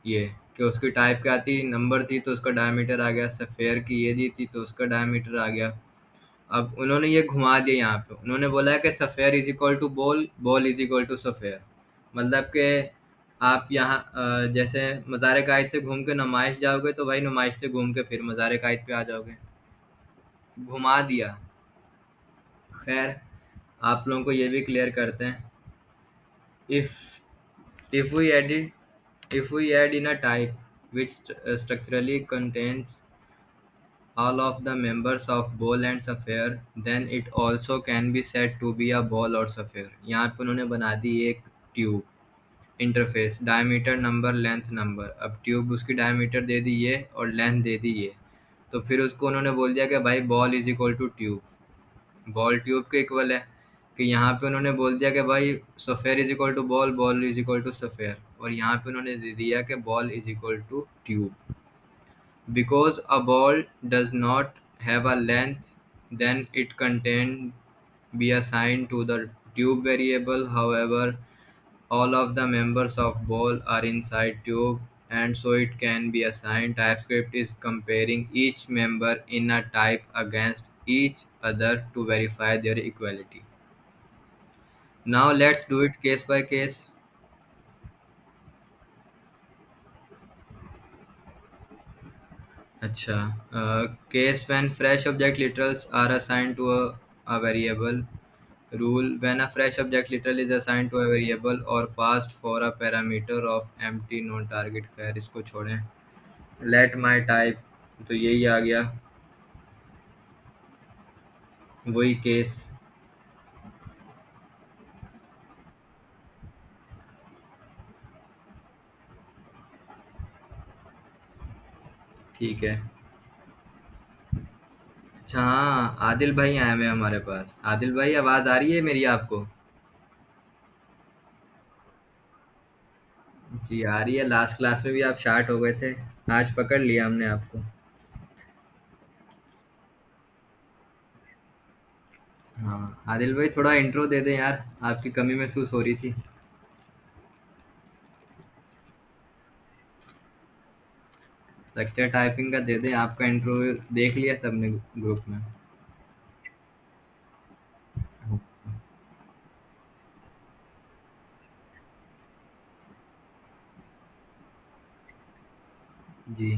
ये, कि उसकी टाइप क्या थी, नंबर थी, तो उसका डायमीटर आ गया। सफ़ेयर की ये दी थी तो उसका डायमीटर आ गया। अब उन्होंने ये घुमा दिया, यहाँ पे उन्होंने बोला है कि sphere is equal to ball, ball is equal to sphere. मतलब कि आप यहाँ जैसे मज़ार कायद से घूम के नुमाइश जाओगे तो भाई नुमाइश से घूम के फिर मज़ार कायद पे आ जाओगे, घुमा दिया। खैर, आप लोगों को ये भी क्लियर करते हैं। If if we added if we add in a type which structurally contains all of the members of ball and sapphire, then it also can be said to be a ball or sapphire। यहाँ पे उन्होंने बना दी एक tube, interface, diameter number, length number. अब tube उसकी diameter दे दी ये और length दे दी ये, तो फिर उसको उन्होंने बोल दिया कि भाई ball is equal to tube, ball tube के इक्वल है। कि यहाँ पे उन्होंने बोल दिया कि भाई sphere is equal to ball, ball is equal to sphere. और यहाँ पे उन्होंने दे दिया कि ball is equal to tube. Because a ball does not have a length, then it can be assigned to the tube variable. However, all of the members of ball are inside tube, and so it can be assigned. TypeScript is comparing each member in a type against each other to verify their equality. Now let's do it case by case. अच्छा. Case when fresh object literals are assigned to a variable. Rule when a fresh object literal is assigned to a variable or passed for a parameter of empty non target. खैर इसको छोड़ें. Let my type. तो यही आ गया. वही case. ठीक है. अच्छा हाँ, आदिल भाई आए हुए हैं हमारे पास. आदिल भाई आवाज़ आ रही है मेरी आपको? जी आ रही है. लास्ट क्लास में भी आप शार्ट हो गए थे. आज पकड़ लिया हमने आपको. हाँ आदिल भाई थोड़ा इंट्रो दे दें यार, आपकी कमी महसूस हो रही थी. स्ट्रक्चर टाइपिंग का दे दें. आपका इंट्रो देख लिया सबने ग्रुप में. जी.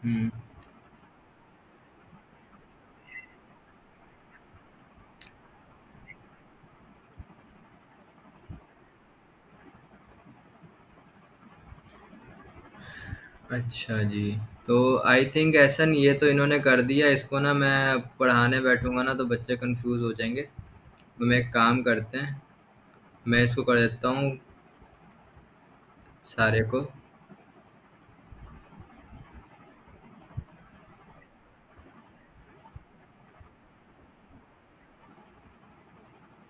हम्म. अच्छा जी. तो आई थिंक ऐसा नहीं, ये तो इन्होंने कर दिया. इसको ना मैं पढ़ाने बैठूंगा ना तो बच्चे कंफ्यूज हो जाएंगे. तो मैं एक काम करते हैं, मैं इसको कर देता हूँ सारे को.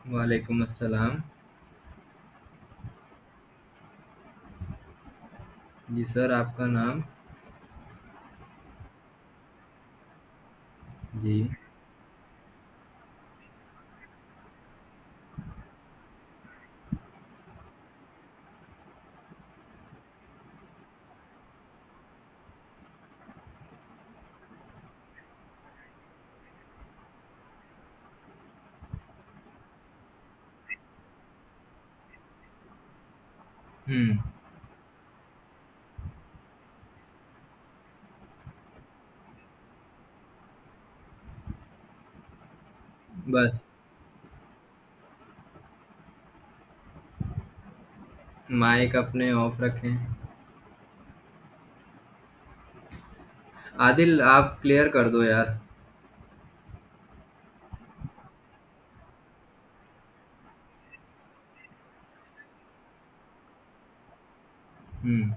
वालेकुम अस्सलाम. जी सर आपका नाम? जी. हम्म. बस. माइक अपने ऑफ रखें. आदिल आप क्लियर कर दो यार. हम्म.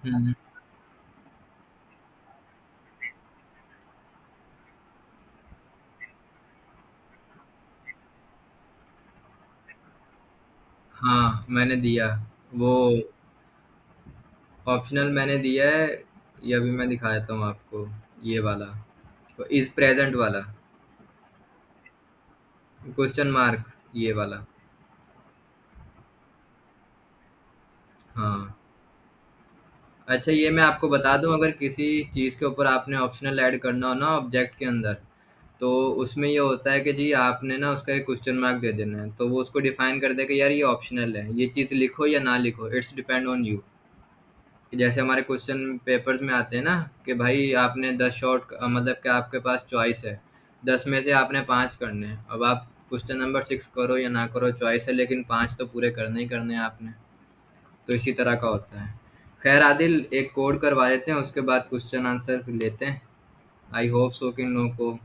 हम्म. हाँ मैंने दिया. वो ऑप्शनल मैंने दिया है. ये अभी मैं दिखा देता हूँ आपको. ये वाला, इज प्रेजेंट वाला. Question mark. ये वाला. हाँ. अच्छा ये मैं आपको बता दूं, अगर किसी चीज़ के ऊपर आपने ऑप्शनल ऐड करना हो ना ऑब्जेक्ट के अंदर, तो उसमें ये होता है कि जी आपने ना उसका एक क्वेश्चन मार्क दे देना है, तो वो उसको डिफाइन कर दे कि यार ये ऑप्शनल है, ये चीज़ लिखो या ना लिखो, इट्स डिपेंड ऑन यू. जैसे हमारे क्वेश्चन पेपर्स में आते हैं ना कि भाई आपने 10 शॉर्ट, मतलब कि आपके पास चॉइस है, 10 में से आपने 5 करने हैं. अब आप क्वेश्चन नंबर 6 करो या ना करो, चॉइस है, लेकिन 5 तो पूरे करने ही करने हैं आपने. तो इसी तरह का होता है. खैर आदिल एक कोड करवा देते हैं, उसके बाद क्वेश्चन आंसर लेते हैं. आई होप सो कि इन लोगों को.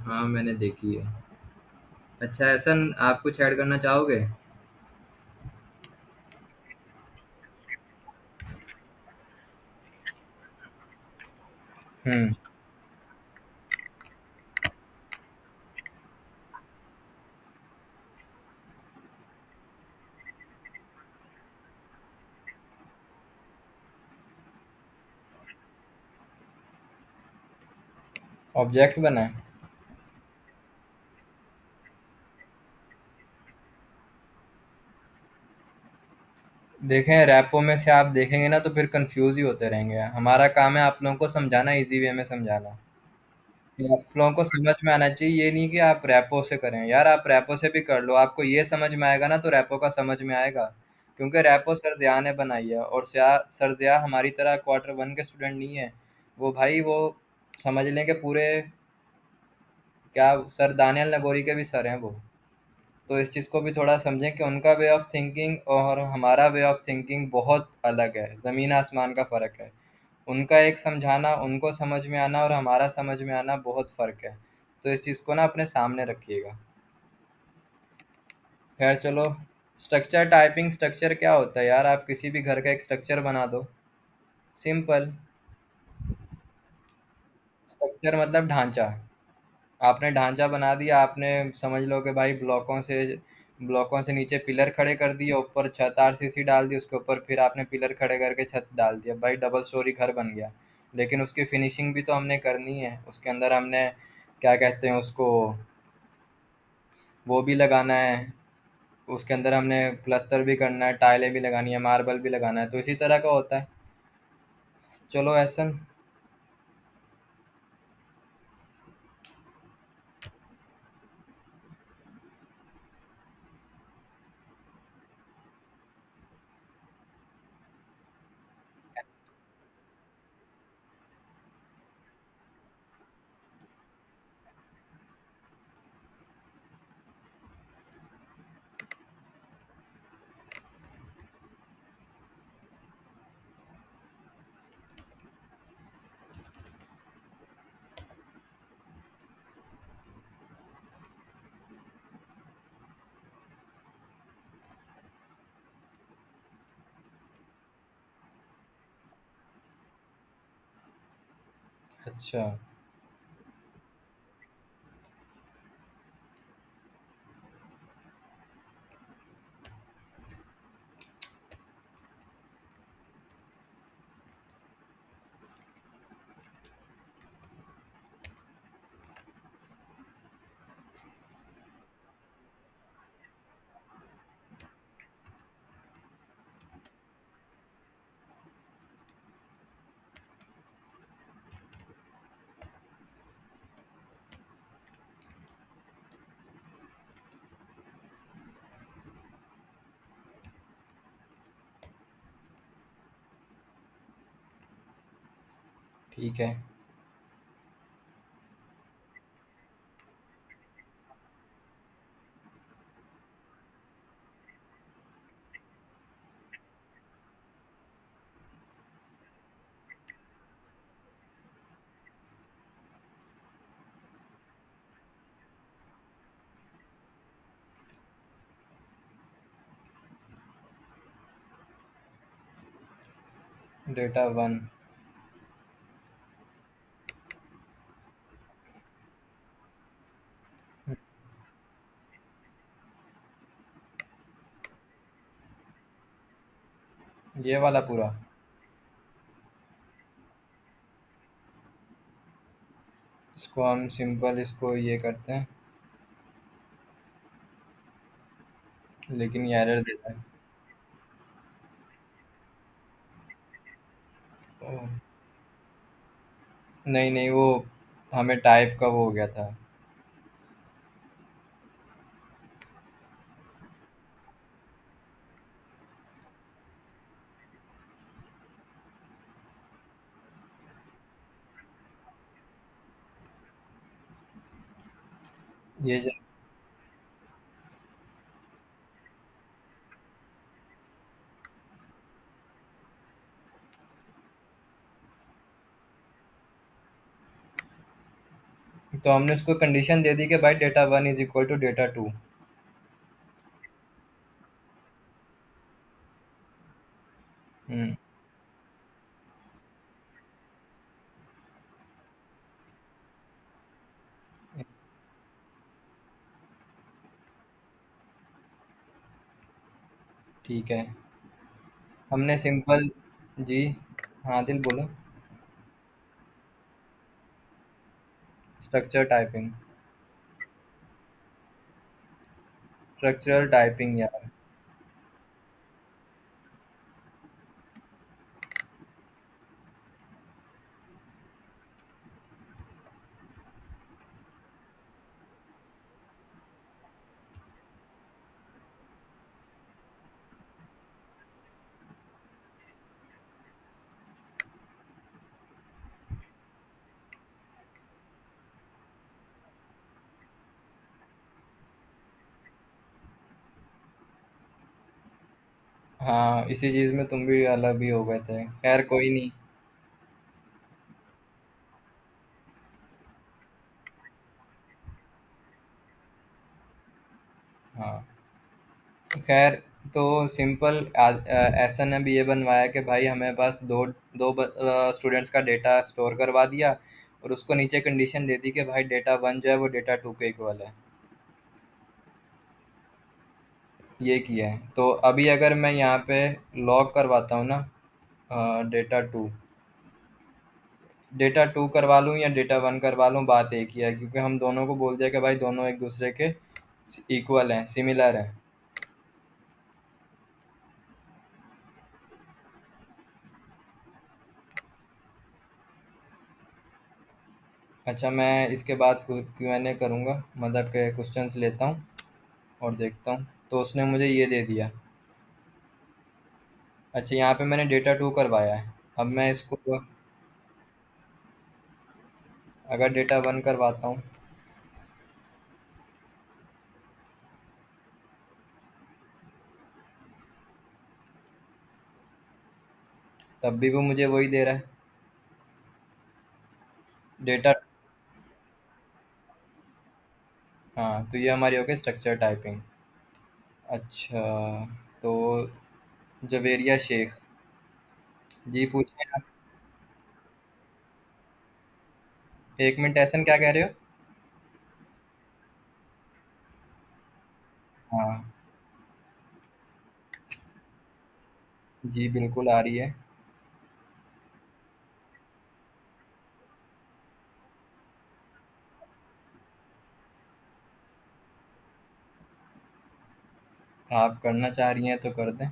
हाँ मैंने देखी है. अच्छा, ऐसा आप कुछ ऐड करना चाहोगे? हम्म। ऑब्जेक्ट बना है। देखें, रैपो में से आप देखेंगे ना तो फिर कंफ्यूज ही होते रहेंगे। हमारा काम है आप लोगों को समझाना, इजी वे में समझाना। कि आप लोगों को समझ में आना चाहिए, ये नहीं कि आप रैपो से करें। यार आप रैपो से भी कर लो, आपको ये समझ में आएगा ना तो रैपो का समझ में आएगा। क्योंकि रैपो सर ज़िया ने बनाई है, और सर ज़िया हमारी तरह क्वार्टर 1 के स्टूडेंट नहीं है। वो भाई वो समझ लें कि पूरे, क्या, सर दानियल नगोरी के भी सर हैं वो। तो इस चीज़ को भी थोड़ा समझें कि उनका वे ऑफ थिंकिंग और हमारा वे ऑफ थिंकिंग बहुत अलग है, ज़मीन आसमान का फ़र्क है। उनका एक समझाना, उनको समझ में आना और हमारा समझ में आना बहुत फ़र्क है। तो इस चीज़ को ना अपने सामने रखिएगा। खैर चलो, स्ट्रक्चर, टाइपिंग स्ट्रक्चर क्या होता है यार? आप किसी भी घर का एक स्ट्रक्चर बना दो, सिंपल। स्ट्रक्चर मतलब ढांचा। आपने ढांचा बना दिया, आपने समझ लो कि भाई ब्लॉकों से नीचे पिलर खड़े कर दिए, ऊपर छत आरसीसी डाल दी, उसके ऊपर फिर आपने पिलर खड़े करके छत डाल दिया, भाई डबल स्टोरी घर बन गया। लेकिन उसकी फिनिशिंग भी तो हमने करनी है, उसके अंदर हमने क्या कहते हैं उसको, वो भी लगाना है। उसके अंदर हमने प्लस्तर भी करना है, टाइलें भी लगानी है, मार्बल भी लगाना है, तो इसी तरह का होता है। चलो ऐसा। अच्छा। ठीक है। डेटा 1। ये वाला पूरा। इसको हम सिंपल इसको ये करते हैं, लेकिन ये एरर देता है। ओह, नहीं नहीं, वो हमें टाइप का वो हो गया था। ये ज- तो हमने उसको कंडीशन दे दी कि भाई data one is equal to data two. Hmm. ठीक है। हमने सिंपल। जी। हाँ दिल बोलो। Structure typing. स्ट्रक्चरल टाइपिंग यार। हाँ इसी चीज़ में तुम भी अलग भी हो गए थे, खैर कोई नहीं। हाँ खैर। तो सिंपल ऐसा ने भी ये बनवाया कि भाई हमें पास दो दो स्टूडेंट्स का डेटा स्टोर करवा दिया, और उसको नीचे कंडीशन दे दी कि भाई डेटा वन जो है वो डेटा टू के इक्वल है। ये किया है। तो अभी अगर मैं यहाँ पे लॉग करवाता हूँ ना, डेटा टू, डेटा टू करवा लूँ या डेटा वन करवा लूँ, बात एक ही है, क्योंकि हम दोनों को बोल दिया कि भाई दोनों एक दूसरे के इक्वल हैं, सिमिलर हैं। अच्छा मैं इसके बाद Q&A करूँगा, मतलब के क्वेश्चंस लेता हूँ और देखता हूँ। तो उसने मुझे ये दे दिया। अच्छा यहाँ पे मैंने डेटा टू करवाया है। अब मैं इसको अगर डेटा वन करवाता हूँ, तब भी वो मुझे वही दे रहा है, डेटा। हाँ तो ये हमारी हो गई स्ट्रक्चर टाइपिंग। अच्छा। तो जवेरिया शेख जी पूछे आप। एक मिनट, ऐसा क्या कह रहे हो? हाँ जी बिल्कुल आ रही है। आप करना चाह रही हैं तो कर दें।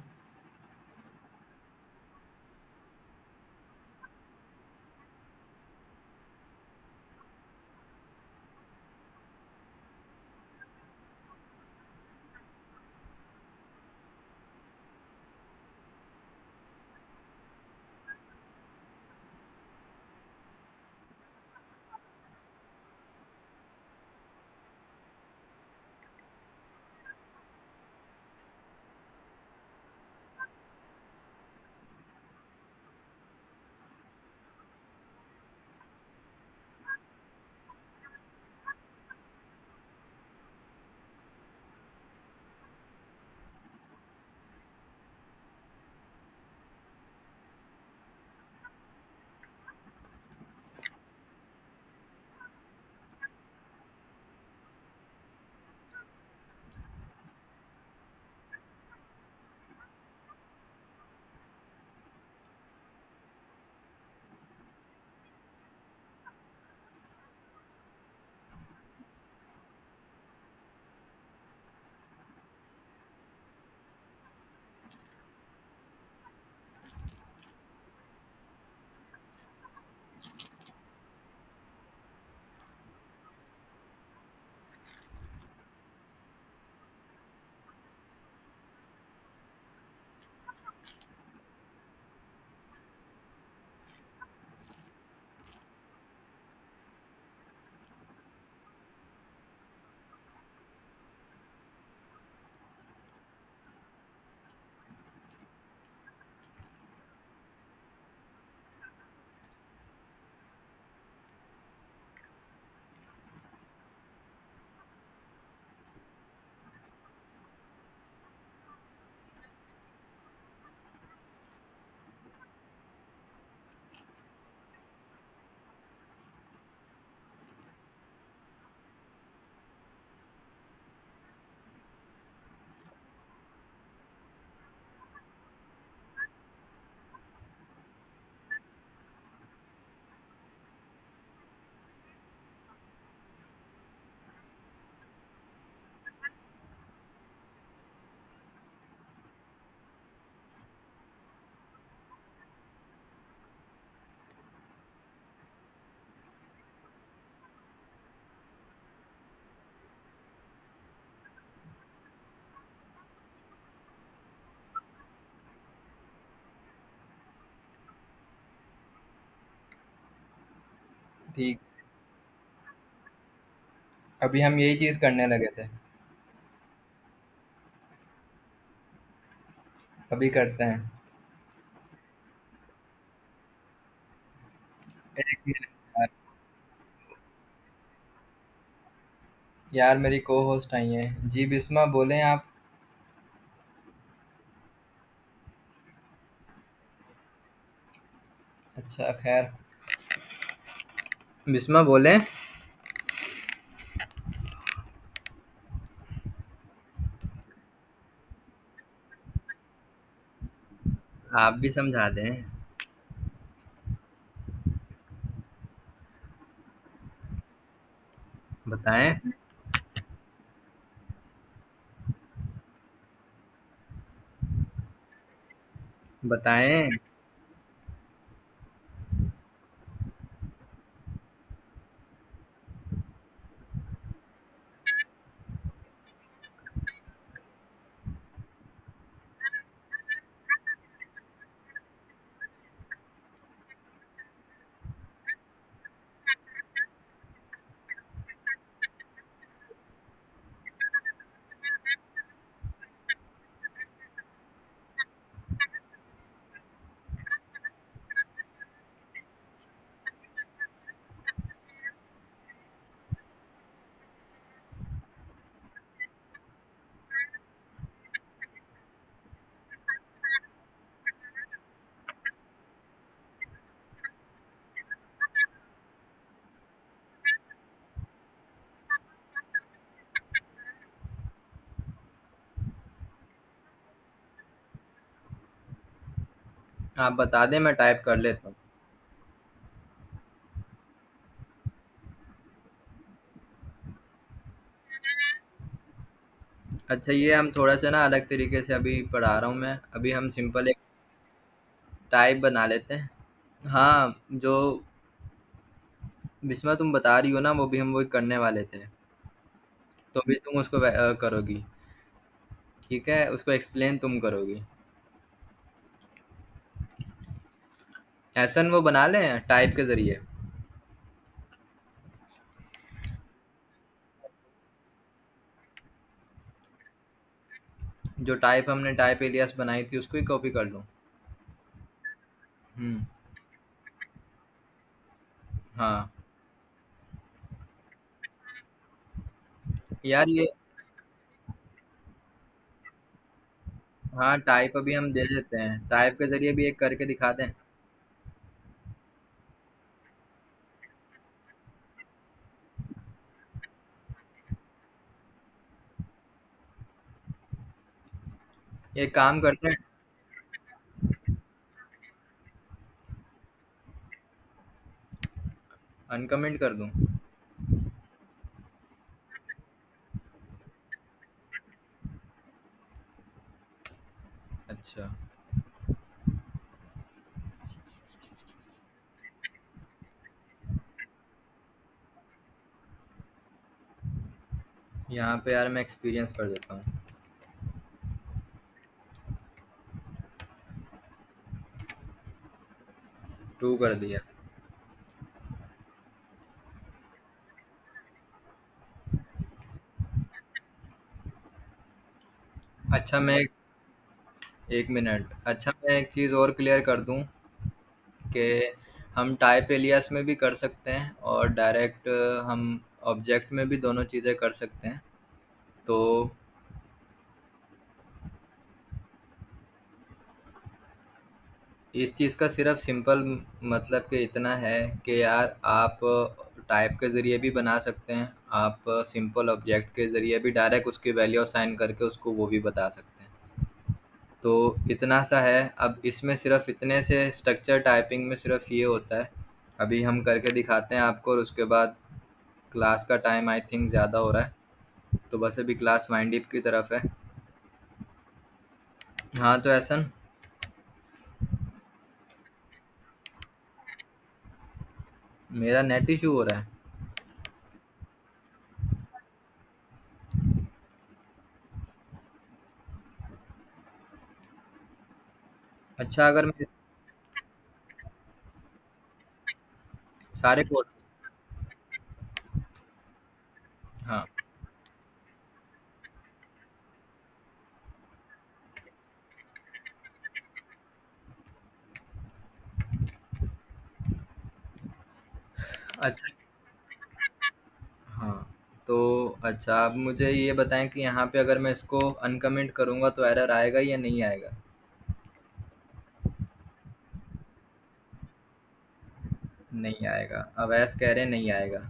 ठीक। अभी हम यही चीज करने लगे थे। अभी करते हैं। एक मिनट यार। यार मेरी को होस्ट आई है जी, बिस्मा बोलें आप। अच्छा खैर, बिस्मा बोलें। आप भी समझा दें। बताएं। बताएं। आप बता दें, मैं टाइप कर लेता हूँ। अच्छा, ये हम थोड़ा सा ना अलग तरीके से अभी पढ़ा रहा हूँ मैं। अभी हम सिंपल एक टाइप बना लेते हैं। हाँ, जो बिस्मा तुम बता रही हो ना, वो भी हम वही करने वाले थे। तो अभी तुम उसको करोगी। ठीक है, उसको एक्सप्लेन तुम करोगी। ऐसा वो बना लें टाइप के जरिए। जो टाइप हमने टाइप एलियास बनाई थी उसको ही कॉपी कर लूँ। हम्म। हाँ। यार ये, हाँ टाइप अभी हम दे देते हैं, टाइप के जरिए भी एक करके दिखा दें। एक काम करते हैं। अनकमेंट कर दूं। अच्छा। यहाँ पे यार मैं एक्सपीरियंस कर देता हूँ। 2 कर दिया। अच्छा मैं एक मिनट, अच्छा मैं एक चीज़ और क्लियर कर दूं कि हम टाइप एलियास में भी कर सकते हैं और डायरेक्ट हम ऑब्जेक्ट में भी दोनों चीज़ें कर सकते हैं। तो इस चीज़ का सिर्फ सिंपल मतलब कि इतना है कि यार आप टाइप के ज़रिए भी बना सकते हैं, आप सिंपल ऑब्जेक्ट के ज़रिए भी डायरेक्ट उसकी वैल्यू असाइन करके उसको वो भी बता सकते हैं। तो इतना सा है। अब इसमें सिर्फ इतने से स्ट्रक्चर टाइपिंग में सिर्फ ये होता है। अभी हम करके दिखाते हैं आपको, और उसके बाद क्लास का टाइम आई थिंक ज़्यादा हो रहा है, तो बस अभी क्लास वाइंड अप की तरफ है। हाँ तो ऐसा, मेरा नेट इशू हो रहा है। अच्छा, अगर मैं सारे कोड, अच्छा। हाँ। तो अच्छा, आप मुझे ये बताएं कि यहाँ पे अगर मैं इसको अनकमेंट करूँगा तो एरर आएगा या नहीं आएगा? नहीं आएगा, अवैस कह रहे हैं नहीं आएगा।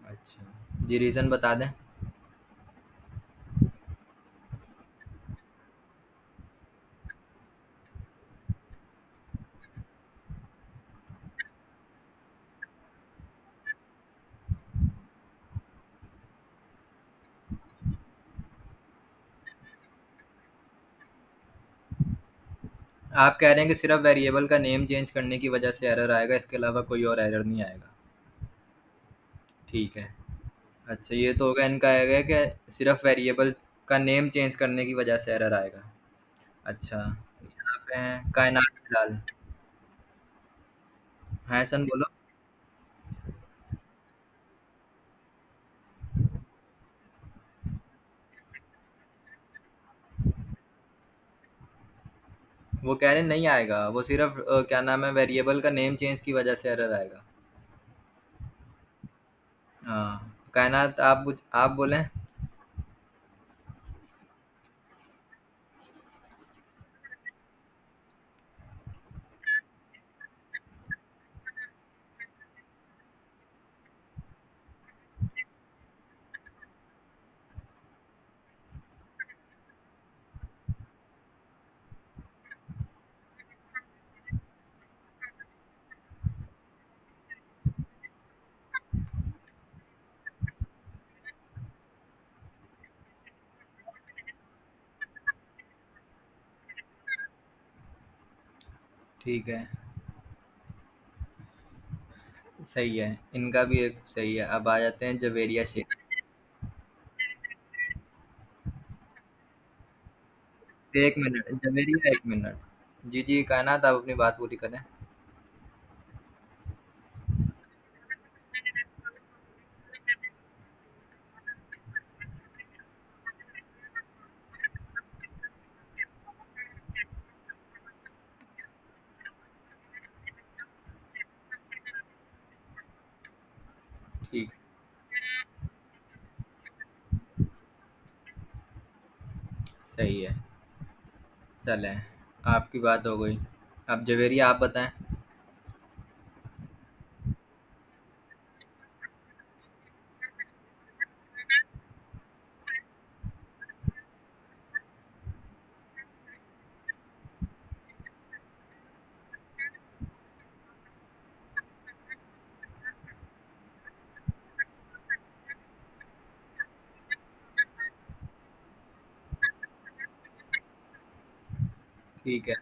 अच्छा जी, रीज़न बता दें। आप कह रहे हैं कि सिर्फ वेरिएबल का नेम चेंज करने की वजह से एरर आएगा, इसके अलावा कोई और एरर नहीं आएगा। ठीक है। अच्छा, ये तो होगा इनका आएगा कि सिर्फ वेरिएबल का नेम चेंज करने की वजह से एरर आएगा। अच्छा, यहाँ पे हैं कायनात फिलहाल। हाँ सन बोलो। वो कह रहे हैं नहीं आएगा, वो सिर्फ क्या नाम है, वेरिएबल का नेम चेंज की वजह से एरर आएगा। हाँ, कायनात आप बोलें। ठीक है, सही है, इनका भी एक सही है। अब आ जाते हैं जवेरिया शेख। 1 minute Javeria, 1 minute. जी जी, कायनात आप अपनी बात पूरी करें। ठीक। सही है। चलें, आपकी बात हो गई। अब जवेरिया आप बताएं। ठीक है।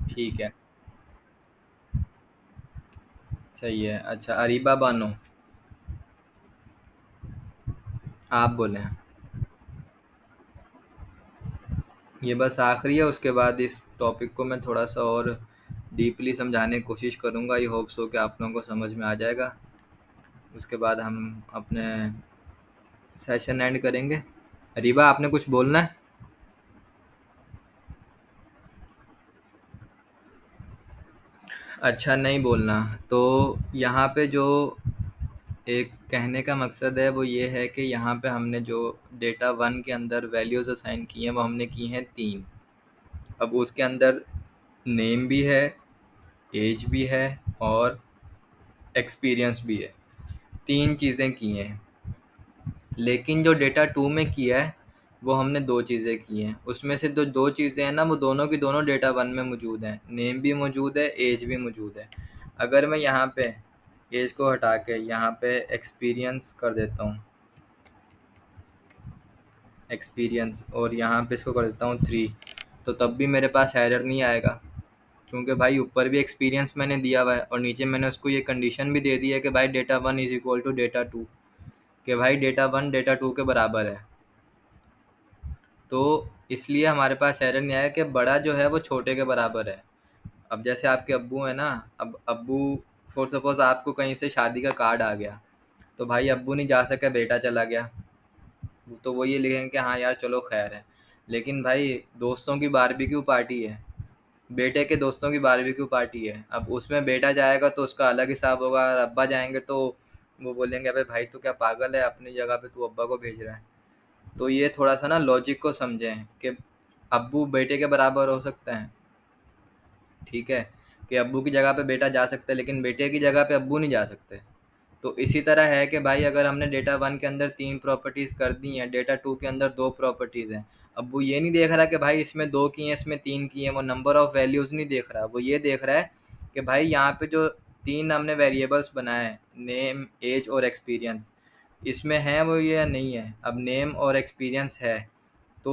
ठीक है, सही है। अच्छा, अरीबा बानो, आप बोलें। ये बस आखिरी है, उसके बाद इस टॉपिक को मैं थोड़ा सा और डीपली समझाने की कोशिश करूंगा। आई होप सो कि आप लोगों को समझ में आ जाएगा। उसके बाद हम अपने सेशन एंड करेंगे। रीबा, आपने कुछ बोलना है? अच्छा, नहीं बोलना। तो यहाँ पे जो एक कहने का मकसद है वो ये है कि यहाँ पे हमने जो डेटा वन के अंदर वैल्यूज़ असाइन की हैं वो हमने की हैं तीन। अब उसके अंदर नेम भी है, एज भी है और एक्सपीरियंस भी है। तीन चीज़ें की हैं। लेकिन जो डेटा टू में किया है वो हमने दो चीज़ें की हैं। उसमें से जो दो चीज़ें हैं ना, वो दोनों की दोनों डेटा वन में मौजूद हैं। नेम भी मौजूद है, एज भी मौजूद है। अगर मैं यहाँ पे एज को हटा के यहाँ पे एक्सपीरियंस कर देता हूँ, एक्सपीरियंस, और यहाँ पे इसको कर देता हूँ थ्री, तो तब भी मेरे पास एरर नहीं आएगा। क्योंकि भाई ऊपर भी एक्सपीरियंस मैंने दिया हुआ है और नीचे मैंने उसको ये कंडीशन भी दे दी है कि भाई data one is equal to data two, कि भाई डेटा वन डेटा टू के बराबर है। तो इसलिए हमारे पास एरर नहीं आया कि बड़ा जो है वो छोटे के बराबर है। अब जैसे आपके अब्बू है ना, अब अब्बू, फॉर सपोज आपको कहीं से शादी का कार्ड आ गया, तो भाई अब्बू नहीं जा सके, बेटा चला गया, तो वो ये लिखेंगे कि हाँ यार चलो खैर है। लेकिन भाई दोस्तों की बारबेक्यू पार्टी है, बेटे के दोस्तों की बारबेक्यू पार्टी है, अब उसमें बेटा जाएगा तो उसका अलग हिसाब होगा, और अब्बा जाएंगे तो वो बोलेंगे अबे भाई तू क्या पागल है, अपनी जगह पे तू अब्बा को भेज रहा है। तो ये थोड़ा सा ना लॉजिक को समझें कि अब्बू बेटे के बराबर हो सकते हैं, ठीक है, कि अब्बू की जगह पे बेटा जा सकता है लेकिन बेटे की जगह पे अब्बू नहीं जा सकते। तो इसी तरह है कि भाई अगर हमने डेटा वन के अंदर तीन प्रॉपर्टीज़ कर दी हैं, डेटा टू के अंदर दो प्रॉपर्टीज़ हैं, अब वो ये नहीं देख रहा कि भाई इसमें दो की हैं इसमें तीन की हैं, वो नंबर ऑफ़ वैल्यूज़ नहीं देख रहा, वो ये देख रहा है कि भाई यहाँ पे जो तीन हमने वेरिएबल्स बनाए हैं, नेम, एज और एक्सपीरियंस, इसमें है वो ये या नहीं है। अब नेम और एक्सपीरियंस है तो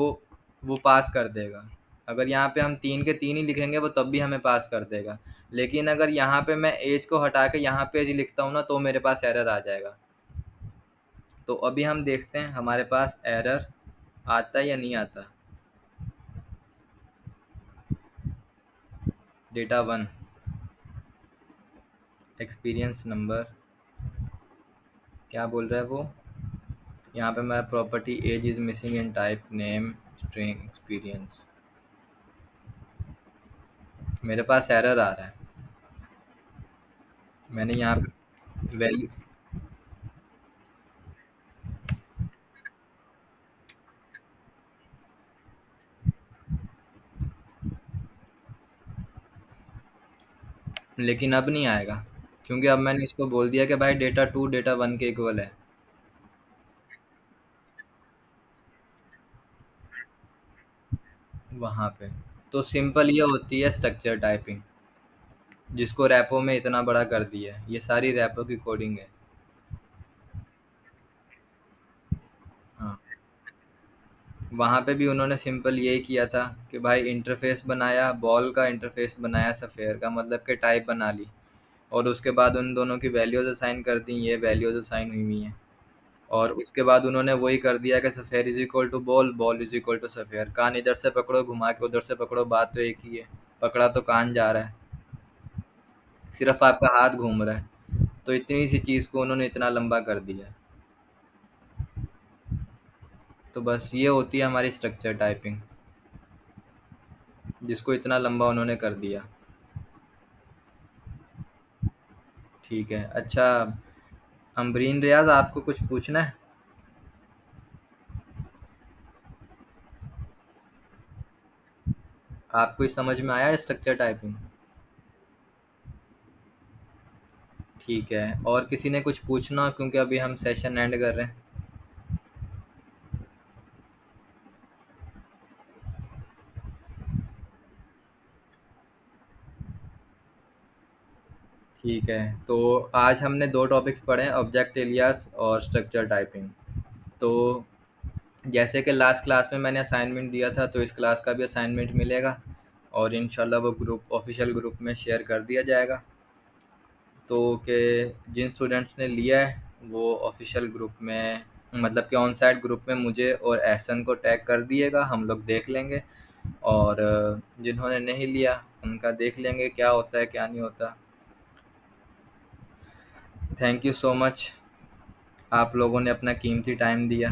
वो पास कर देगा। अगर यहाँ पे हम तीन के तीन ही लिखेंगे वो तब भी हमें पास कर देगा। लेकिन अगर यहाँ पे मैं एज को हटा के यहाँ पे एज लिखता हूँ ना, तो मेरे पास एरर आ जाएगा। तो अभी हम देखते हैं हमारे पास एरर आता है या नहीं आता। डेटा वन, एक्सपीरियंस नंबर, क्या बोल रहा है वो, यहाँ पे मैं property age is missing in type name string experience, मेरे पास एरर आ रहा है। मैंने यहाँ पे वैल्यू, लेकिन अब नहीं आएगा क्योंकि अब मैंने इसको बोल दिया कि भाई डेटा टू डेटा वन के इक्वल है। वहाँ पे तो सिंपल ये होती है स्ट्रक्चर टाइपिंग, जिसको रैपो में इतना बड़ा कर दिया है। ये सारी रैपो की कोडिंग है। हाँ, वहाँ पे भी उन्होंने सिंपल यही किया था कि भाई इंटरफेस बनाया, बॉल का इंटरफेस बनाया, सफ़ेयर का, मतलब कि टाइप बना ली, और उसके बाद उन दोनों की वैल्यूज़ असाइन कर दी, ये वैल्यूज़ असाइन हुई हुई हैं। और उसके बाद उन्होंने वही कर दिया कि sphere is equal to ball, ball is equal to sapphire. कान इधर से पकड़ो घुमा के उधर से पकड़ो, बात तो एक ही है। पकड़ा तो कान जा रहा है, सिर्फ आपका हाथ घूम रहा है। तो इतनी सी चीज़ को उन्होंने इतना लंबा कर दिया है। तो बस ये होती है हमारी स्ट्रक्चर टाइपिंग, जिसको इतना लंबा उन्होंने कर दिया। ठीक है, अच्छा, अमरीन रियाज, आपको कुछ पूछना है? आपको इस समझ में आया स्ट्रक्चर टाइपिंग? ठीक है, और किसी ने कुछ पूछना, क्योंकि अभी हम सेशन एंड कर रहे हैं। ठीक है, तो आज हमने दो टॉपिक्स पढ़े हैं, ऑब्जेक्ट एलियास और स्ट्रक्चर टाइपिंग। तो जैसे कि लास्ट क्लास में मैंने असाइनमेंट दिया था, तो इस क्लास का भी असाइनमेंट मिलेगा और इंशाल्लाह वो ग्रुप, ऑफिशियल ग्रुप में शेयर कर दिया जाएगा। तो कि जिन स्टूडेंट्स ने लिया है वो ऑफिशियल ग्रुप में, मतलब कि ऑन साइट ग्रुप में मुझे और एहसन को टैग कर दिएगा, हम लोग देख लेंगे। और जिन्होंने नहीं लिया उनका देख लेंगे क्या होता है क्या नहीं होता। Thank you so much. आप लोगों ने अपना कीमती टाइम दिया।